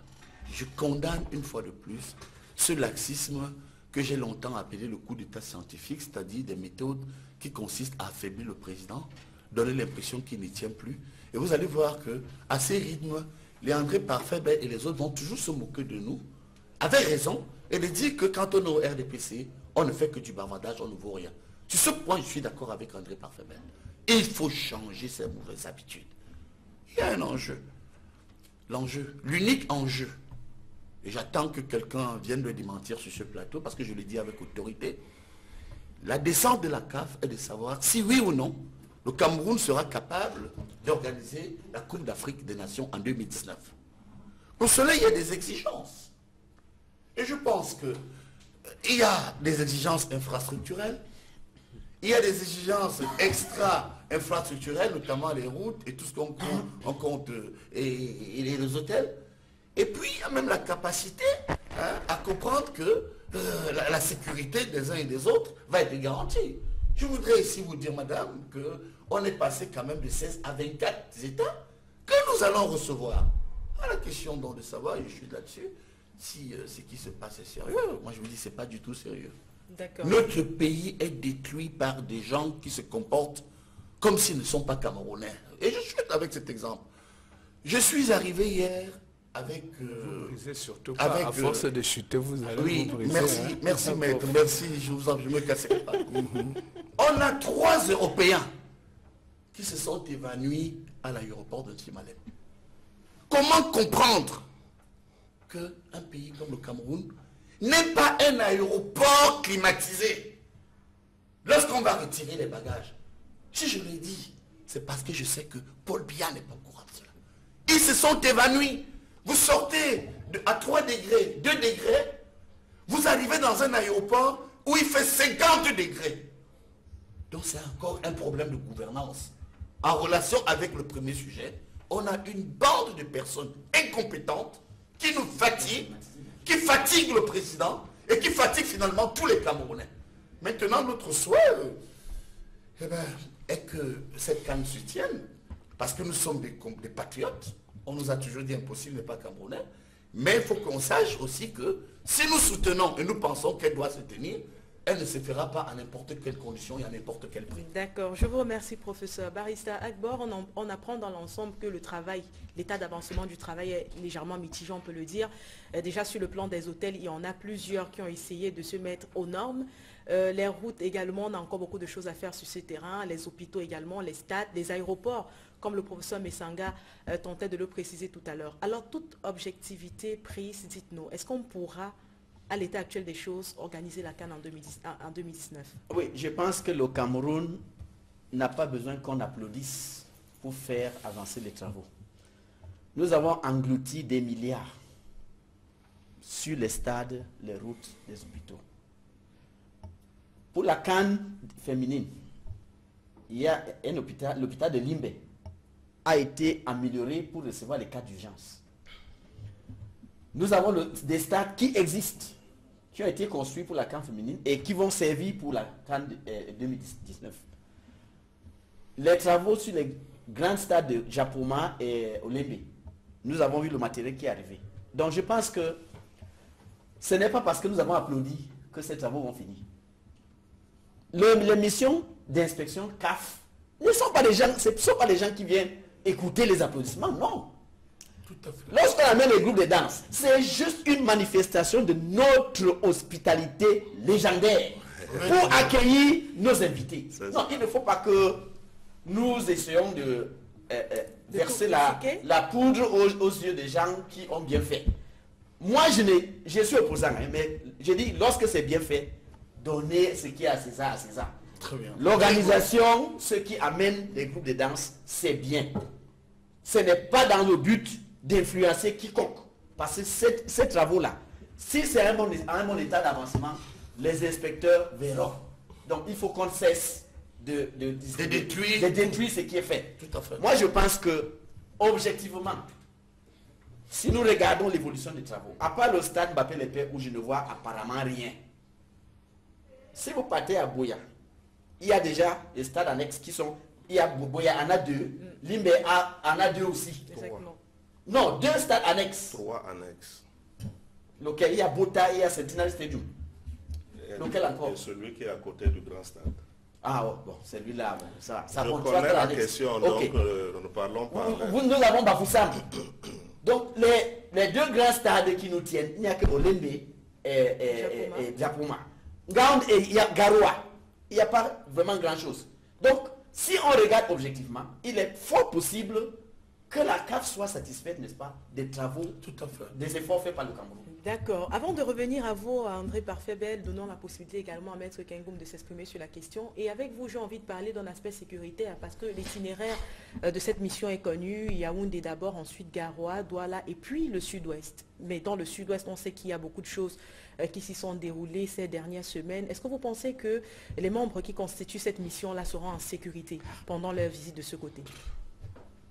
[SPEAKER 4] je condamne une fois de plus ce laxisme que j'ai longtemps appelé le coup d'état scientifique, c'est-à-dire des méthodes qui consistent à affaiblir le président, donner l'impression qu'il n'y tient plus. Et vous allez voir qu'à ces rythmes, les André Parfait et les autres vont toujours se moquer de nous, avec raison, et de dire que quand on est au RDPC, on ne fait que du bavardage, on ne vaut rien. Sur ce point, je suis d'accord avec André Parfait. Il faut changer ces mauvaises habitudes. Il y a un enjeu. L'enjeu, l'unique enjeu, et j'attends que quelqu'un vienne le démentir sur ce plateau, parce que je le dis avec autorité, la descente de la CAF est de savoir si oui ou non, le Cameroun sera capable d'organiser la Coupe d'Afrique des Nations en 2019. Pour cela, il y a des exigences. Et je pense que il y a des exigences infrastructurelles, il y a des exigences extra-infrastructurelles, notamment les routes et tout ce qu'on compte, et les hôtels. Et puis, il y a même la capacité à comprendre que la sécurité des uns et des autres va être garantie. Je voudrais ici vous dire, madame, qu'on est passé quand même de 16 à 24 États que nous allons recevoir. À la question donc de savoir, et je suis là-dessus, si ce qui se passe est sérieux. Moi, je vous dis, c'est pas du tout sérieux. Notre pays est détruit par des gens qui se comportent comme s'ils ne sont pas Camerounais. Et je suis avec cet exemple. Je suis arrivé hier avec...
[SPEAKER 6] vous brisez surtout pas, à force de chuter, vous allez vous briser.
[SPEAKER 4] Merci, hein. Merci maître, merci, je me casserai pas. On a 3 Européens qui se sont évanouis à l'aéroport de Timalem. Comment comprendre qu'un pays comme le Cameroun n'est pas un aéroport climatisé lorsqu'on va retirer les bagages? Si je l'ai dit, c'est parce que je sais que Paul Biya n'est pas au courant de cela. Ils se sont évanouis. Vous sortez à 3 degrés, 2 degrés, vous arrivez dans un aéroport où il fait 50 degrés. Donc c'est encore un problème de gouvernance. En relation avec le premier sujet, on a une bande de personnes incompétentes qui nous fatiguent, qui fatiguent le président et qui fatiguent finalement tous les Camerounais. Maintenant, notre souhait est que cette canne se tienne, parce que nous sommes des patriotes. On nous a toujours dit impossible n'est pas Camerounais. Mais il faut qu'on sache aussi que si nous soutenons et nous pensons qu'elle doit se tenir, elle ne se fera pas à n'importe quelle condition et à n'importe quel prix.
[SPEAKER 1] D'accord, je vous remercie professeur. Barrister Agbor, on apprend dans l'ensemble que le travail, l'état d'avancement du travail est légèrement mitigé, on peut le dire. Déjà sur le plan des hôtels, il y en a plusieurs qui ont essayé de se mettre aux normes. Les routes également, on a encore beaucoup de choses à faire sur ce terrain, les hôpitaux également, les stades, les aéroports, comme le professeur Messanga tentait de le préciser tout à l'heure. Alors toute objectivité prise, dites-nous, est-ce qu'on pourra, à l'état actuel des choses, organiser la CAN en 2019?
[SPEAKER 5] Oui, je pense que le Cameroun n'a pas besoin qu'on applaudisse pour faire avancer les travaux. Nous avons englouti des milliards sur les stades, les routes, les hôpitaux. Pour la CAN féminine, il y a un hôpital, l'hôpital de Limbe a été amélioré pour recevoir les cas d'urgence. Nous avons des stades qui existent, qui ont été construits pour la CAN féminine et qui vont servir pour la CAN 2019. Les travaux sur les grands stades de Japoma et Olembe, nous avons vu le matériel qui est arrivé. Donc je pense que ce n'est pas parce que nous avons applaudi que ces travaux vont finir. Les missions d'inspection CAF ne sont pas des gens, ce ne sont pas des gens qui viennent écouter les applaudissements, non. Lorsqu'on amène les groupes de danse, c'est juste une manifestation de notre hospitalité légendaire pour accueillir nos invités. Non, il ne faut pas que nous essayons de verser la poudre aux yeux des gens qui ont bien fait. Moi, je suis opposant, hein, mais je dis, lorsque c'est bien fait, donnez ce qui est à César à César. L'organisation, ce qui amène les groupes de danse, c'est bien. Ce n'est pas dans le but d'influencer quiconque. Parce que ces travaux-là, si c'est un bon état d'avancement, les inspecteurs verront. Donc il faut qu'on cesse de détruire ce qui est fait.
[SPEAKER 4] Tout à fait.
[SPEAKER 5] Moi je pense que, objectivement, si nous regardons l'évolution des travaux, à part le stade Mbappé-Lepé où je ne vois apparemment rien, si vous partez à Boya, il y a déjà des stades annexes qui sont... Il y a Boya en a 2, Limbe en a 2 aussi.
[SPEAKER 1] Exactement.
[SPEAKER 5] Non, 2 stades annexes.
[SPEAKER 3] 3 annexes.
[SPEAKER 5] Lequel il y a Bota et il y a Centenary Stadium. Lequel encore?
[SPEAKER 3] Et celui qui est à côté du grand stade.
[SPEAKER 5] Ah bon, celui-là, bon, ça
[SPEAKER 3] Je
[SPEAKER 5] compte
[SPEAKER 3] connais la
[SPEAKER 5] annexe.
[SPEAKER 3] question,
[SPEAKER 5] Okay.
[SPEAKER 3] donc nous parlons par là.
[SPEAKER 5] Nous avons Bafoussam. Donc les 2 grands stades qui nous tiennent, il n'y a que Olembe et Japoma. Gand et il y a Garoua. Il n'y a pas vraiment grand chose. Donc, si on regarde objectivement, il est fort possible que la CAF soit satisfaite, n'est-ce pas, des travaux,
[SPEAKER 6] Tout à fait.
[SPEAKER 5] des efforts faits par le Cameroun.
[SPEAKER 1] D'accord. Avant de revenir à vous, à André Parfait-Bel, donnant la possibilité également à Maître Kengoum de s'exprimer sur la question. Et avec vous, j'ai envie de parler d'un aspect sécuritaire parce que l'itinéraire de cette mission est connu. Yaoundé d'abord, ensuite Garoua, Douala et puis le sud-ouest. Mais dans le sud-ouest, on sait qu'il y a beaucoup de choses qui s'y sont déroulées ces dernières semaines. Est-ce que vous pensez que les membres qui constituent cette mission-là seront en sécurité pendant leur visite de ce côté?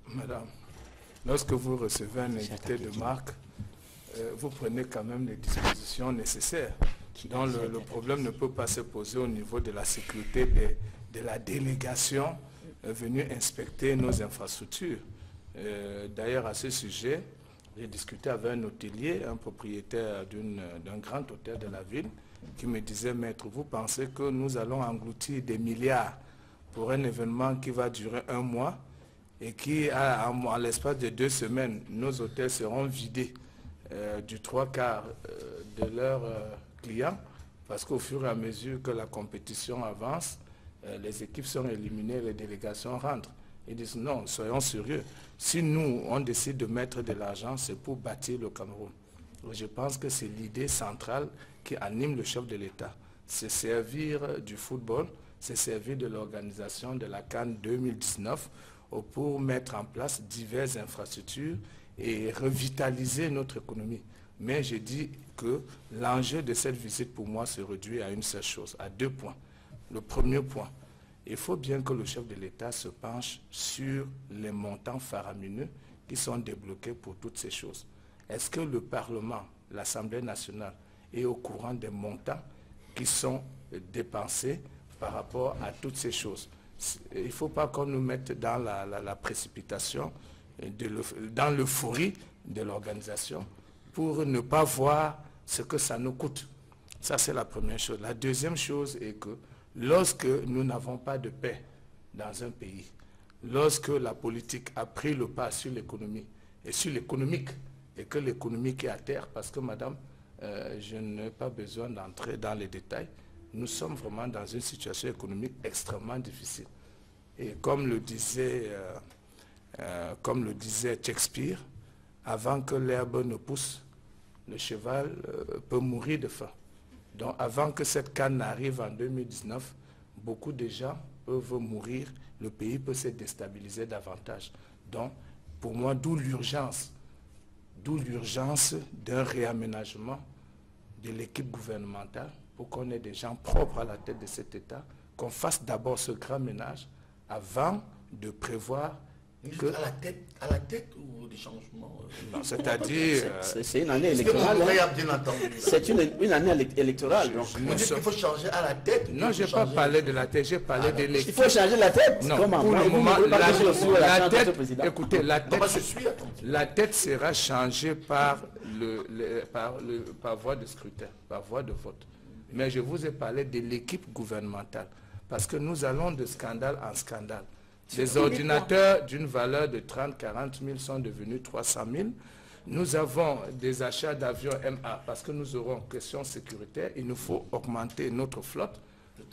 [SPEAKER 6] Madame, lorsque vous recevez un invité de marque, vous prenez quand même les dispositions nécessaires. Donc le problème ne peut pas se poser au niveau de la sécurité de la délégation venue inspecter nos infrastructures. D'ailleurs, à ce sujet, j'ai discuté avec un hôtelier, un propriétaire d'un grand hôtel de la ville, qui me disait, maître, vous pensez que nous allons engloutir des milliards pour un événement qui va durer 1 mois et qui, en l'espace de 2 semaines, nos hôtels seront vidés du 3/4 de leurs clients, parce qu'au fur et à mesure que la compétition avance, les équipes sont éliminées, les délégations rentrent. Ils disent non, soyons sérieux. Si nous, on décide de mettre de l'argent, c'est pour bâtir le Cameroun. Je pense que c'est l'idée centrale qui anime le chef de l'État. C'est servir du football, c'est servir de l'organisation de la CAN 2019 pour mettre en place diverses infrastructures et revitaliser notre économie. Mais je dis que l'enjeu de cette visite pour moi se réduit à une seule chose, à 2 points. Le premier point, il faut bien que le chef de l'État se penche sur les montants faramineux qui sont débloqués pour toutes ces choses. Est-ce que le Parlement, l'Assemblée nationale, est au courant des montants qui sont dépensés par rapport à toutes ces choses? Il ne faut pas qu'on nous mette dans la précipitation, dans l'euphorie de l'organisation pour ne pas voir ce que ça nous coûte. Ça, c'est la première chose. La deuxième chose est que lorsque nous n'avons pas de paix dans un pays, lorsque la politique a pris le pas sur l'économie et sur l'économique, et que l'économique est à terre, parce que madame, je n'ai pas besoin d'entrer dans les détails, nous sommes vraiment dans une situation économique extrêmement difficile. Et comme le disait Shakespeare, avant que l'herbe ne pousse, le cheval peut mourir de faim. Donc avant que cette canne n'arrive en 2019, beaucoup de gens peuvent mourir, le pays peut se déstabiliser davantage. Donc pour moi, d'où l'urgence d'un réaménagement de l'équipe gouvernementale pour qu'on ait des gens propres à la tête de cet État, qu'on fasse d'abord ce grand ménage avant de prévoir que...
[SPEAKER 4] À la tête ou des changements
[SPEAKER 6] c'est-à-dire...
[SPEAKER 5] C'est une année électorale. C'est une année électorale. Donc.
[SPEAKER 4] Il faut changer à la tête.
[SPEAKER 6] Non, je n'ai pas parlé de la tête, j'ai parlé de l'équipe.
[SPEAKER 5] Il faut changer la tête.
[SPEAKER 6] Non,
[SPEAKER 5] comment?
[SPEAKER 6] pour le moment, la tête, écoutez, la tête sera changée par voie de scrutin, par voie de vote. Mais je vous ai parlé de l'équipe gouvernementale, parce que nous allons de scandale en scandale. Les ordinateurs d'une valeur de 30-40 000 sont devenus 300 000. Nous avons des achats d'avions MA parce que nous aurons question sécuritaire. Il nous faut augmenter notre flotte.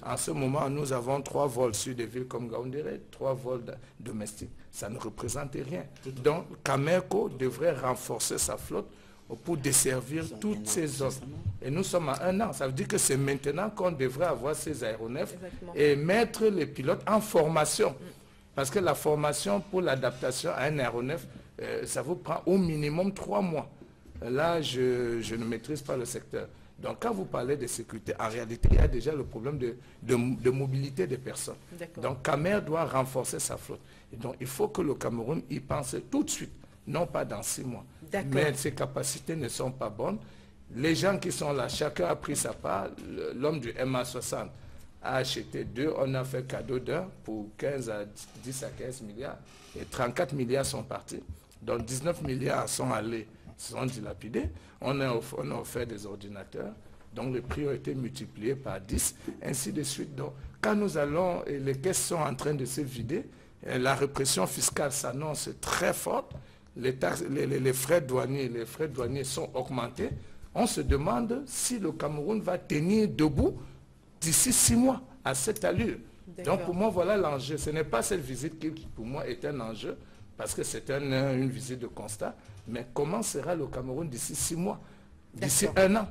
[SPEAKER 6] En ce moment, nous avons 3 vols sur des villes comme Gaoundéré, 3 vols domestiques. Ça ne représente rien. Donc, Cameco devrait renforcer sa flotte pour desservir toutes ces zones. Et nous sommes à 1 an. Ça veut dire que c'est maintenant qu'on devrait avoir ces aéronefs. Exactement. Et mettre les pilotes en formation. Parce que la formation pour l'adaptation à un aéronef, ça vous prend au minimum 3 mois. Là, je ne maîtrise pas le secteur. Donc, quand vous parlez de sécurité, en réalité, il y a déjà le problème de mobilité des personnes. Donc, Camer doit renforcer sa flotte. Et donc, il faut que le Cameroun y pense tout de suite, non pas dans 6 mois. Mais ses capacités ne sont pas bonnes. Les gens qui sont là, chacun a pris sa part. L'homme du MA60 a acheté 2, on a fait cadeau d'un pour 10 à 15 milliards. Et 34 milliards sont partis. Donc 19 milliards sont dilapidés. On a offert des ordinateurs. Donc les prix ont été multipliés par 10, ainsi de suite. Donc quand nous allons, et les caisses sont en train de se vider, la répression fiscale s'annonce très forte, les frais douaniers sont augmentés. On se demande si le Cameroun va tenir debout d'ici 6 mois, à cette allure. Donc pour moi, voilà l'enjeu. Ce n'est pas cette visite qui, pour moi, est un enjeu. parce que c'est une visite de constat, mais comment sera le Cameroun d'ici 6 mois, d'ici 1 an?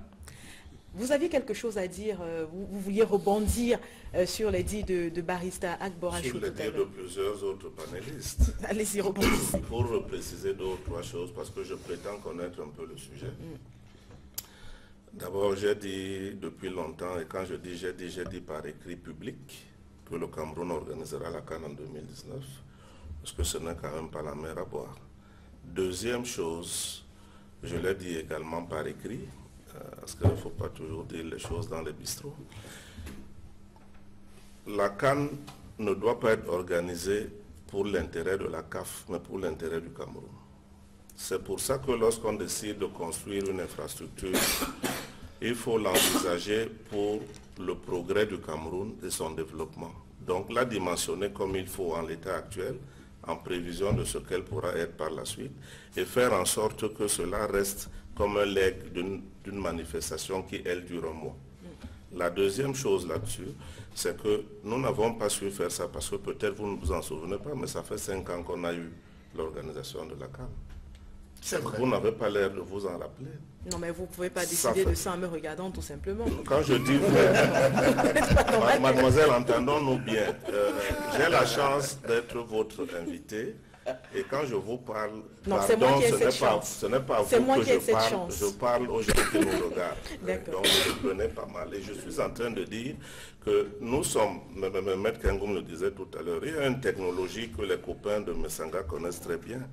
[SPEAKER 1] Vous aviez quelque chose à dire, vous vouliez rebondir sur les dits de Barrister Agborachou.
[SPEAKER 3] Sur les dits de plusieurs autres panélistes.
[SPEAKER 1] Allez-y, rebondissez.
[SPEAKER 3] Pour préciser 2 ou 3 choses, parce que je prétends connaître un peu le sujet. D'abord, j'ai dit depuis longtemps, et quand je dis j'ai dit par écrit public, que le Cameroun organisera la CAN en 2019, parce que ce n'est quand même pas la mer à boire. Deuxième chose, je l'ai dit également par écrit, parce qu'il ne faut pas toujours dire les choses dans les bistrots. La CAN ne doit pas être organisée pour l'intérêt de la CAF, mais pour l'intérêt du Cameroun. C'est pour ça que lorsqu'on décide de construire une infrastructure, il faut l'envisager pour le progrès du Cameroun et son développement. Donc la dimensionner comme il faut en l'état actuel, en prévision de ce qu'elle pourra être par la suite, et faire en sorte que cela reste comme un legs d'une manifestation qui, elle, dure un mois. La deuxième chose là-dessus, c'est que nous n'avons pas su faire ça parce que peut-être vous ne vous en souvenez pas, mais ça fait 5 ans qu'on a eu l'organisation de la CAN. Vous n'avez pas l'air de vous en rappeler.
[SPEAKER 1] Non, mais vous ne pouvez pas décider de ça en me regardant tout simplement.
[SPEAKER 3] Quand je dis mademoiselle, entendons-nous bien. J'ai la chance d'être votre invité. Et quand je vous parle,
[SPEAKER 1] non, c'est moi qui ai cette chance.
[SPEAKER 3] Ce n'est pas vous que je parle, je parle aux gens qui nous regardent. Donc je prenais pas mal. Et je suis en train de dire que nous sommes, Maître Kengoum le disait tout à l'heure, il y a une technologie que les copains de Messanga connaissent très bien,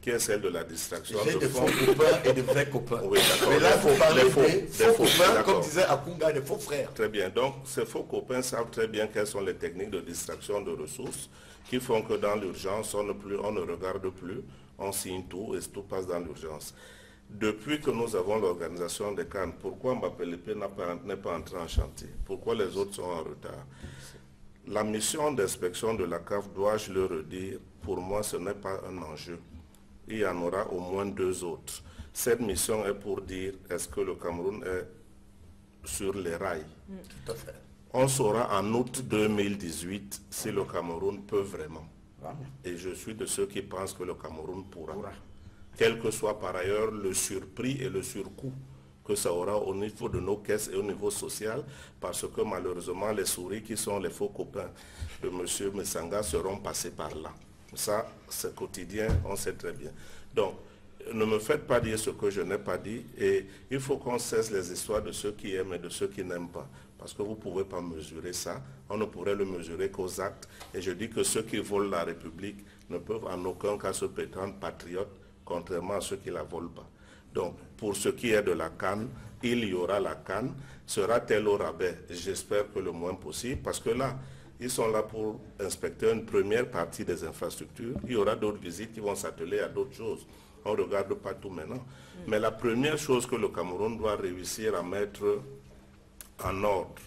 [SPEAKER 3] qui est celle de la distraction.
[SPEAKER 4] J'ai des faux copains et des vrais copains.
[SPEAKER 3] Oui, d'accord.
[SPEAKER 4] Mais là, il faut parler des faux copains, comme disait Akunga, des faux frères.
[SPEAKER 3] Très bien. Donc, ces faux copains savent très bien quelles sont les techniques de distraction de ressources qui font que dans l'urgence, on ne regarde plus, on signe tout et tout passe dans l'urgence. Depuis que nous avons l'organisation des CAN, pourquoi Mbapelepe n'est pas entré en chantier? Pourquoi les autres sont en retard? La mission d'inspection de la CAF, dois-je le redire, pour moi, ce n'est pas un enjeu. Il y en aura au moins 2 autres. Cette mission est pour dire, est-ce que le Cameroun est sur les rails?
[SPEAKER 4] Tout à fait.
[SPEAKER 3] On saura en août 2018 si le Cameroun peut vraiment. Et je suis de ceux qui pensent que le Cameroun pourra. Quel que soit par ailleurs le surprix et le surcoût que ça aura au niveau de nos caisses et au niveau social, parce que malheureusement les souris qui sont les faux copains de M. Messanga seront passés par là. Ça, c'est quotidien, on sait très bien. Donc, ne me faites pas dire ce que je n'ai pas dit, et il faut qu'on cesse les histoires de ceux qui aiment et de ceux qui n'aiment pas. Parce que vous ne pouvez pas mesurer ça, on ne pourrait le mesurer qu'aux actes. Et je dis que ceux qui volent la République ne peuvent en aucun cas se prétendre patriotes, contrairement à ceux qui ne la volent pas. Donc, pour ce qui est de la CAN, il y aura la CAN. Sera-t-elle au rabais? J'espère que le moins possible, parce que là, ils sont là pour inspecter une première partie des infrastructures. Il y aura d'autres visites qui vont s'atteler à d'autres choses. On ne regarde pas tout maintenant. Mais la première chose que le Cameroun doit réussir à mettre en ordre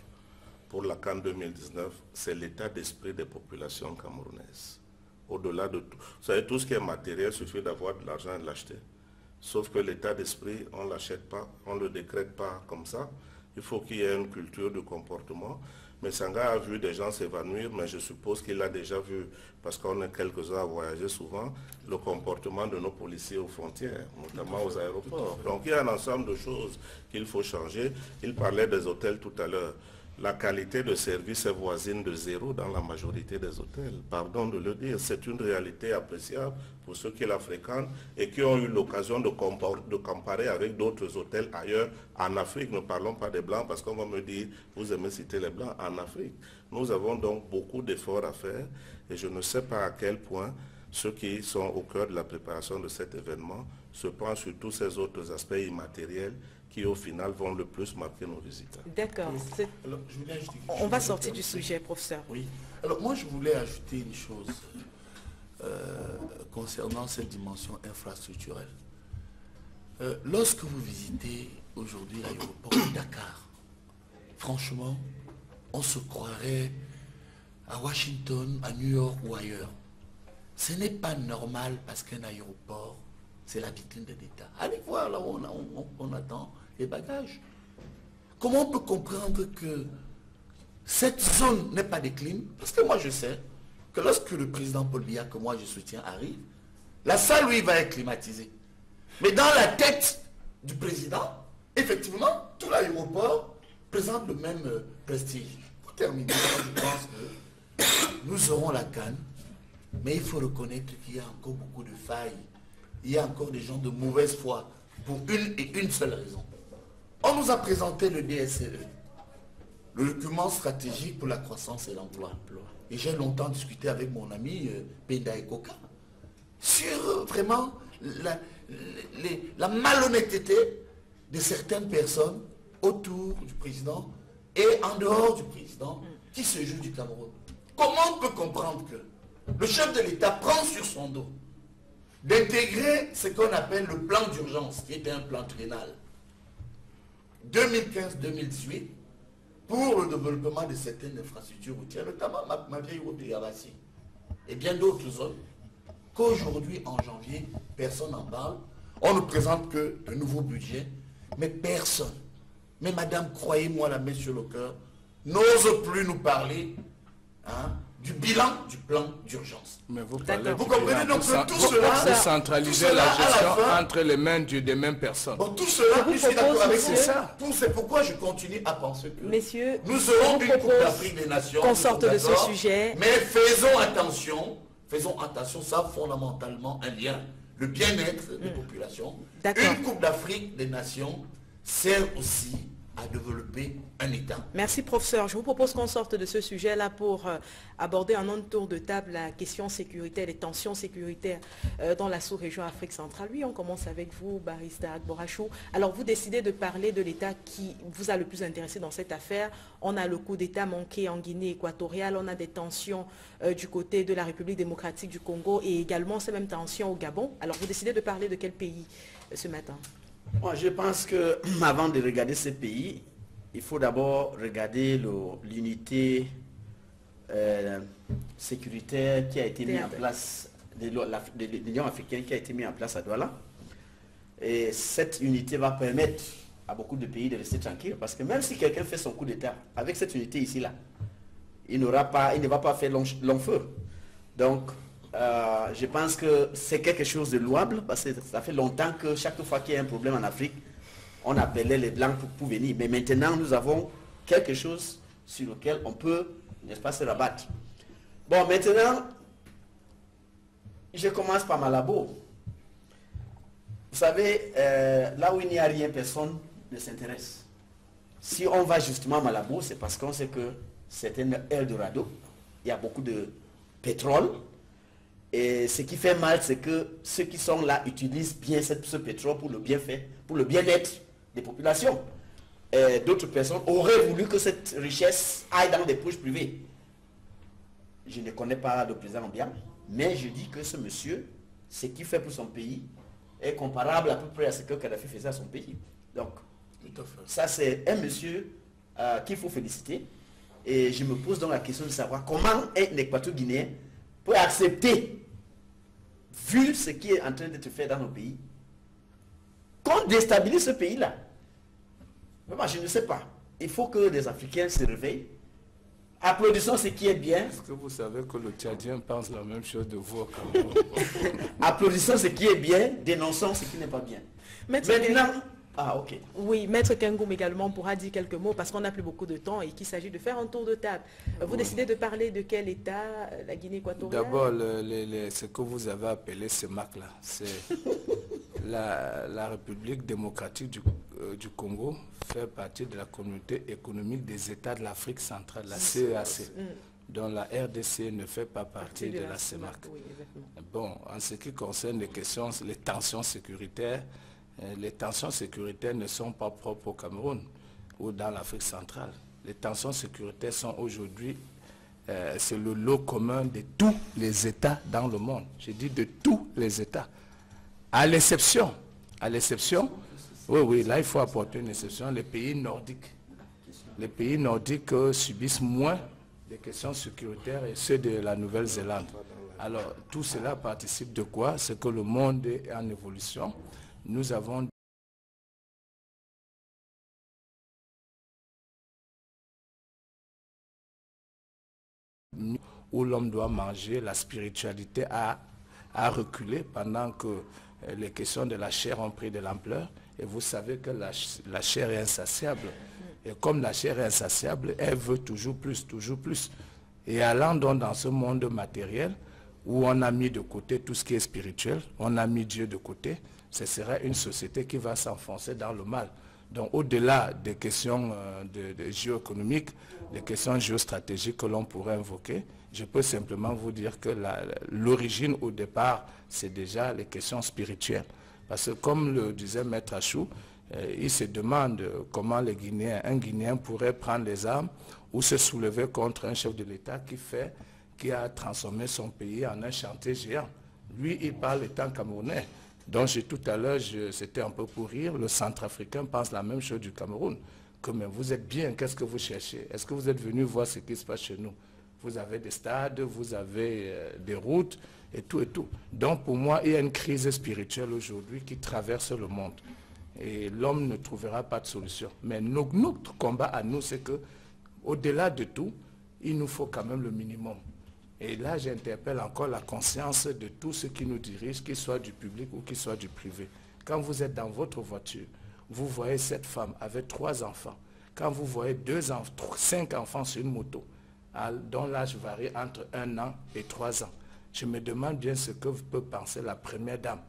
[SPEAKER 3] pour la CAN 2019, c'est l'état d'esprit des populations camerounaises. Au-delà de tout. Vous savez, tout ce qui est matériel, il suffit d'avoir de l'argent et de l'acheter. Sauf que l'état d'esprit, on ne l'achète pas, on ne le décrète pas comme ça. Il faut qu'il y ait une culture de comportement. Mais Sanga a vu des gens s'évanouir, mais je suppose qu'il a déjà vu, parce qu'on est quelques-uns à voyager souvent, le comportement de nos policiers aux frontières, notamment aux aéroports. Donc il y a un ensemble de choses qu'il faut changer. Il parlait des hôtels tout à l'heure. La qualité de service est voisine de 0 dans la majorité des hôtels. Pardon de le dire, c'est une réalité appréciable pour ceux qui la fréquentent et qui ont eu l'occasion de comparer avec d'autres hôtels ailleurs en Afrique. Ne parlons pas des Blancs parce qu'on va me dire, vous aimez citer les Blancs en Afrique. Nous avons donc beaucoup d'efforts à faire et je ne sais pas à quel point ceux qui sont au cœur de la préparation de cet événement se penchent sur tous ces autres aspects immatériels qui au final vont le plus marquer nos visiteurs.
[SPEAKER 1] D'accord. On va sortir du sujet, professeur.
[SPEAKER 4] Oui. Alors moi je voulais ajouter une chose concernant cette dimension infrastructurelle. Lorsque vous visitez aujourd'hui l'aéroport de Dakar, franchement, on se croirait à Washington, à New York ou ailleurs. Ce n'est pas normal parce qu'un aéroport, c'est la vitrine de l'État. Allez voir là où on attend les bagages. Comment on peut comprendre que cette zone n'est pas décline? Parce que moi je sais que lorsque le président Paul Biya, que moi je soutiens, arrive, La salle, lui, va être climatisée. Mais dans la tête du président, effectivement, tout l'aéroport présente le même prestige. Pour terminer, je pense que nous aurons la canne, mais il faut reconnaître qu'il y a encore beaucoup de failles. Il y a encore des gens de mauvaise foi pour une seule raison. On nous a présenté le DSCE, le document stratégique pour la croissance et l'emploi. Et j'ai longtemps discuté avec mon ami Penda Ekoka sur vraiment la malhonnêteté de certaines personnes autour du président et en dehors du président qui se jouent du Cameroun. Comment on peut comprendre que le chef de l'État prend sur son dos d'intégrer ce qu'on appelle le plan d'urgence, qui était un plan triennal, 2015-2018, pour le développement de certaines infrastructures routières, notamment ma vieille route de Yabassi, et bien d'autres zones, qu'aujourd'hui, en janvier, personne n'en parle. On ne présente que de nouveaux budgets, mais personne, mais madame, croyez-moi la main sur le cœur, n'ose plus nous parler du bilan du plan d'urgence.
[SPEAKER 2] Mais vous parlez
[SPEAKER 4] vous comprenez donc que tout cela...
[SPEAKER 2] Vous centralisez la gestion entre les mains des mêmes personnes.
[SPEAKER 4] Bon, tout cela, je suis d'accord avec
[SPEAKER 2] c'est ça.
[SPEAKER 4] C'est pourquoi je continue à penser que
[SPEAKER 1] messieurs,
[SPEAKER 4] nous aurons une Coupe d'Afrique des Nations.
[SPEAKER 1] Qu'on sorte de ce sujet.
[SPEAKER 4] Mais faisons attention, ça a fondamentalement un lien. Le bien-être des populations. Une Coupe d'Afrique des Nations sert aussi à développer un État.
[SPEAKER 1] Merci professeur. Je vous propose qu'on sorte de ce sujet-là pour aborder en un tour de table la question sécuritaire, les tensions sécuritaires dans la sous-région Afrique centrale. Oui, on commence avec vous, Barrister Agborachou. Alors vous décidez de parler de l'État qui vous a le plus intéressé dans cette affaire. On a le coup d'État manqué en Guinée équatoriale, on a des tensions du côté de la République démocratique du Congo et également ces mêmes tensions au Gabon. Alors vous décidez de parler de quel pays ce matin?
[SPEAKER 5] Moi, je pense que avant de regarder ces pays, il faut d'abord regarder l'unité sécuritaire qui a été mise en place, de l'Union africaine qui a été mise en place à Douala. Et cette unité va permettre à beaucoup de pays de rester tranquilles, parce que même si quelqu'un fait son coup d'État, avec cette unité ici-là, il ne va pas faire long feu. Donc, je pense que c'est quelque chose de louable, parce que ça fait longtemps que chaque fois qu'il y a un problème en Afrique, on appelait les Blancs pour venir. Mais maintenant, nous avons quelque chose sur lequel on peut, n'est-ce pas, se rabattre. Bon, maintenant, je commence par Malabo. Vous savez, là où il n'y a rien, personne ne s'intéresse. Si on va justement à Malabo, c'est parce qu'on sait que c'est un Eldorado. Il y a beaucoup de pétrole. Et ce qui fait mal, c'est que ceux qui sont là utilisent bien ce pétrole pour le bienfait, pour le bien-être des populations. D'autres personnes auraient voulu que cette richesse aille dans des poches privées. Je ne connais pas le président bien, mais je dis que ce monsieur, ce qu'il fait pour son pays, est comparable à peu près à ce que Kadhafi faisait à son pays. Donc, ça c'est un monsieur qu'il faut féliciter. Et je me pose donc la question de savoir comment un Équateur-Guinéen peut accepter, vu ce qui est en train de se faire dans nos pays, qu'on déstabilise ce pays-là. Moi, je ne sais pas. Il faut que les Africains se réveillent. Applaudissons ce qui est bien.
[SPEAKER 2] Est-ce que vous savez que le Tchadien pense la même chose de vous?
[SPEAKER 5] Applaudissons ce qui est bien, dénonçons ce qui n'est pas bien. Maintenant, ok.
[SPEAKER 1] Oui, Maître Kengoum également pourra dire quelques mots parce qu'on n'a plus beaucoup de temps et qu'il s'agit de faire un tour de table. Vous décidez de parler de quel État, la Guinée équatoriale?
[SPEAKER 2] D'abord, ce que vous avez appelé CEMAC-là, c'est la République démocratique du Congo fait partie de la communauté économique des États de l'Afrique centrale, la CEAC, dont la RDC ne fait pas partie de la CEMAC. Oui, bon, en ce qui concerne les tensions sécuritaires, les tensions sécuritaires ne sont pas propres au Cameroun ou dans l'Afrique centrale. Les tensions sécuritaires sont aujourd'hui, c'est le lot commun de tous les États dans le monde. Je dis de tous les États. À l'exception, oui, là il faut apporter une exception, les pays nordiques. Les pays nordiques subissent moins des questions sécuritaires et ceux de la Nouvelle-Zélande. Alors tout cela participe de quoi? C'est que le monde est en évolution. Nous avons où l'homme doit manger, la spiritualité a
[SPEAKER 6] a reculé pendant que les questions de la chair ont pris de l'ampleur. Et vous savez que la chair est insatiable. Et comme la chair est insatiable, elle veut toujours plus, toujours plus. Et allant donc dans ce monde matériel, où on a mis de côté tout ce qui est spirituel, on a mis Dieu de côté, ce serait une société qui va s'enfoncer dans le mal. Donc au-delà des questions de géoéconomiques, des questions géostratégiques que l'on pourrait invoquer, je peux simplement vous dire que l'origine au départ, c'est déjà les questions spirituelles. Parce que comme le disait Maître Achou, il se demande comment un Guinéen pourrait prendre les armes ou se soulever contre un chef de l'État qui a transformé son pays en un chantier géant. Lui, il parle étant camerounais. Donc tout à l'heure, c'était un peu pour rire, le Centrafricain pense la même chose du Cameroun. Que mais vous êtes bien, qu'est-ce que vous cherchez? Est-ce que vous êtes venu voir ce qui se passe chez nous? Vous avez des stades, vous avez des routes et tout et tout. Donc pour moi, il y a une crise spirituelle aujourd'hui qui traverse le monde. Et l'homme ne trouvera pas de solution. Mais notre combat à nous, c'est que au-delà de tout, il nous faut quand même le minimum. Et là, j'interpelle encore la conscience de tous ceux qui nous dirigent, qu'ils soient du public ou qu'ils soient du privé. Quand vous êtes dans votre voiture, vous voyez cette femme avec 3 enfants. Quand vous voyez 5 enfants sur une moto, dont l'âge varie entre 1 an et 3 ans, je me demande bien ce que peut penser la première dame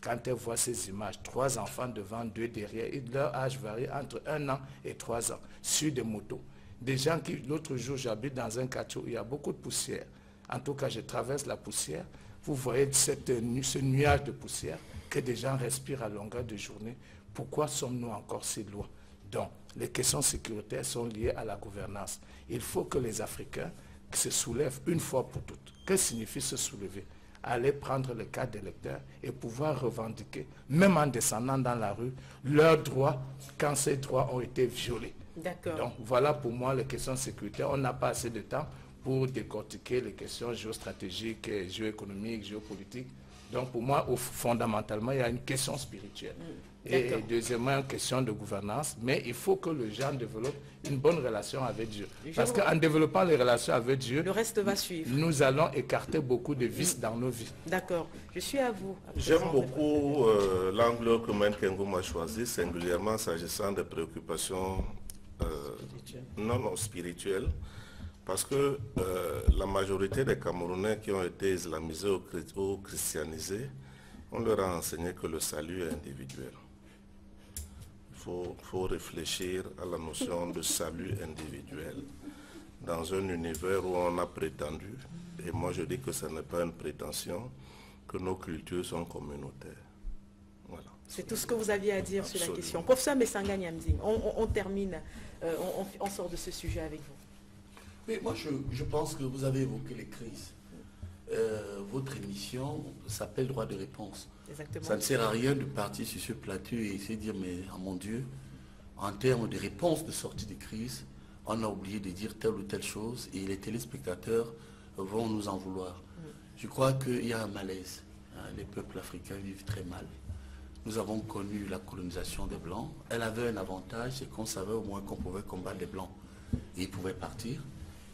[SPEAKER 6] quand elle voit ces images. 3 enfants devant, 2 derrière, et leur âge varie entre 1 an et 3 ans, sur des motos. Des gens qui, l'autre jour, j'habite dans un quartier où il y a beaucoup de poussière. En tout cas, je traverse la poussière. Vous voyez ce nuage de poussière que des gens respirent à longueur de journée. Pourquoi sommes-nous encore si loin? Donc, les questions sécuritaires sont liées à la gouvernance. Il faut que les Africains se soulèvent une fois pour toutes. Que signifie se soulever? Aller prendre le cas d'électeurs et pouvoir revendiquer, même en descendant dans la rue, leurs droits quand ces droits ont été violés.
[SPEAKER 1] D'accord.
[SPEAKER 6] Donc, voilà pour moi les questions sécuritaires. On n'a pas assez de temps pour décortiquer les questions géostratégiques, géoéconomiques, géopolitiques. Donc pour moi, fondamentalement, il y a une question spirituelle. Et deuxièmement, une question de gouvernance. Mais il faut que les gens développent une bonne relation avec Dieu. Parce qu'en développant les relations avec Dieu,
[SPEAKER 1] le reste va suivre.
[SPEAKER 6] Nous allons écarter beaucoup de vices dans nos vies.
[SPEAKER 1] D'accord. Je suis à vous.
[SPEAKER 3] J'aime beaucoup l'angle que Maître Kengoum a choisi, singulièrement s'agissant des préoccupations spirituelles. Parce que la majorité des Camerounais qui ont été islamisés ou christianisés, on leur a enseigné que le salut est individuel. Il faut réfléchir à la notion de salut individuel dans un univers où on a prétendu, et moi je dis que ce n'est pas une prétention, que nos cultures sont communautaires. Voilà.
[SPEAKER 1] C'est tout ce que vous aviez à dire sur la
[SPEAKER 3] Absolument.
[SPEAKER 1] question. Professeur Messanga Nyamzi, on termine, on sort de ce sujet avec vous.
[SPEAKER 4] Mais moi, je pense que vous avez évoqué les crises. Votre émission s'appelle Droit de réponse.
[SPEAKER 1] Exactement.
[SPEAKER 4] Ça ne sert à rien de partir sur ce plateau et essayer de dire, mais oh mon Dieu, en termes de réponse de sortie de crise, on a oublié de dire telle ou telle chose et les téléspectateurs vont nous en vouloir. Je crois qu'il y a un malaise. Les peuples africains vivent très mal. Nous avons connu la colonisation des Blancs. Elle avait un avantage, c'est qu'on savait au moins qu'on pouvait combattre les Blancs. Et ils pouvaient partir.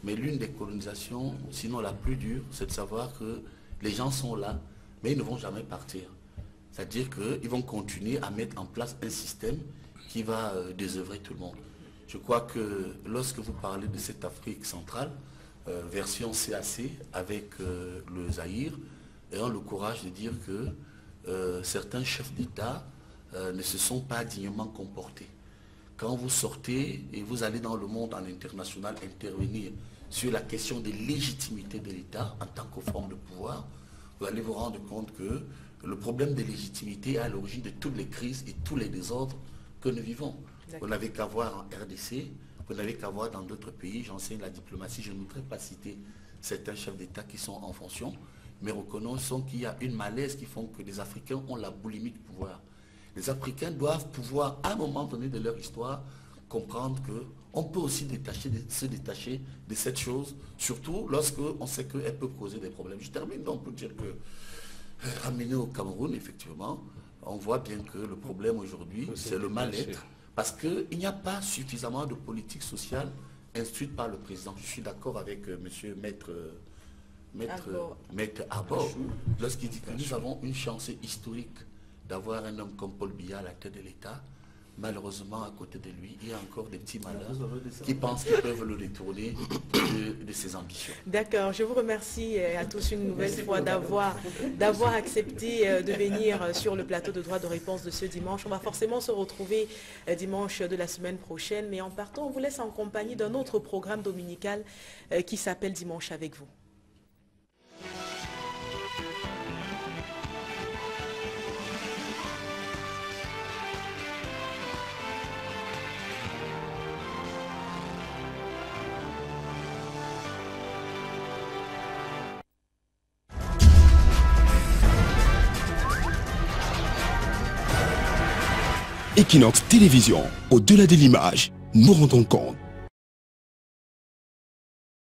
[SPEAKER 4] Mais l'une des colonisations, sinon la plus dure, c'est de savoir que les gens sont là, mais ils ne vont jamais partir. C'est-à-dire qu'ils vont continuer à mettre en place un système qui va désœuvrer tout le monde. Je crois que lorsque vous parlez de cette Afrique centrale, version CAC, avec le Zaïre, ayant le courage de dire que certains chefs d'État ne se sont pas dignement comportés. Quand vous sortez et vous allez dans le monde en international intervenir sur la question de légitimité de l'État en tant que forme de pouvoir, vous allez vous rendre compte que le problème de légitimité est à l'origine de toutes les crises et tous les désordres que nous vivons. Vous n'avez qu'à voir en RDC, vous n'avez qu'à voir dans d'autres pays, j'enseigne la diplomatie, je ne voudrais pas citer certains chefs d'État qui sont en fonction, mais reconnaissons qu'il y a une malaise qui font que les Africains ont la boulimie de pouvoir. Les Africains doivent pouvoir, à un moment donné de leur histoire, comprendre qu'on peut aussi se détacher de cette chose, surtout lorsqu'on sait qu'elle peut causer des problèmes. Je termine donc pour dire que, ramené au Cameroun, effectivement, on voit bien que le problème aujourd'hui, c'est le mal-être, parce qu'il n'y a pas suffisamment de politique sociale instruite par le président. Je suis d'accord avec monsieur Maître Maître Arbor, lorsqu'il dit que nous avons une chance historique d'avoir un homme comme Paul Biya à la tête de l'État. Malheureusement, à côté de lui, il y a encore des petits malins qui pensent qu'ils peuvent le détourner de ses ambitions.
[SPEAKER 1] D'accord, je vous remercie à tous une nouvelle fois d'avoir accepté de venir sur le plateau de droit de réponse de ce dimanche. On va forcément se retrouver dimanche de la semaine prochaine, mais en partant, on vous laisse en compagnie d'un autre programme dominical qui s'appelle Dimanche avec vous.
[SPEAKER 7] Equinox Télévision, au-delà de l'image, nous rendons compte.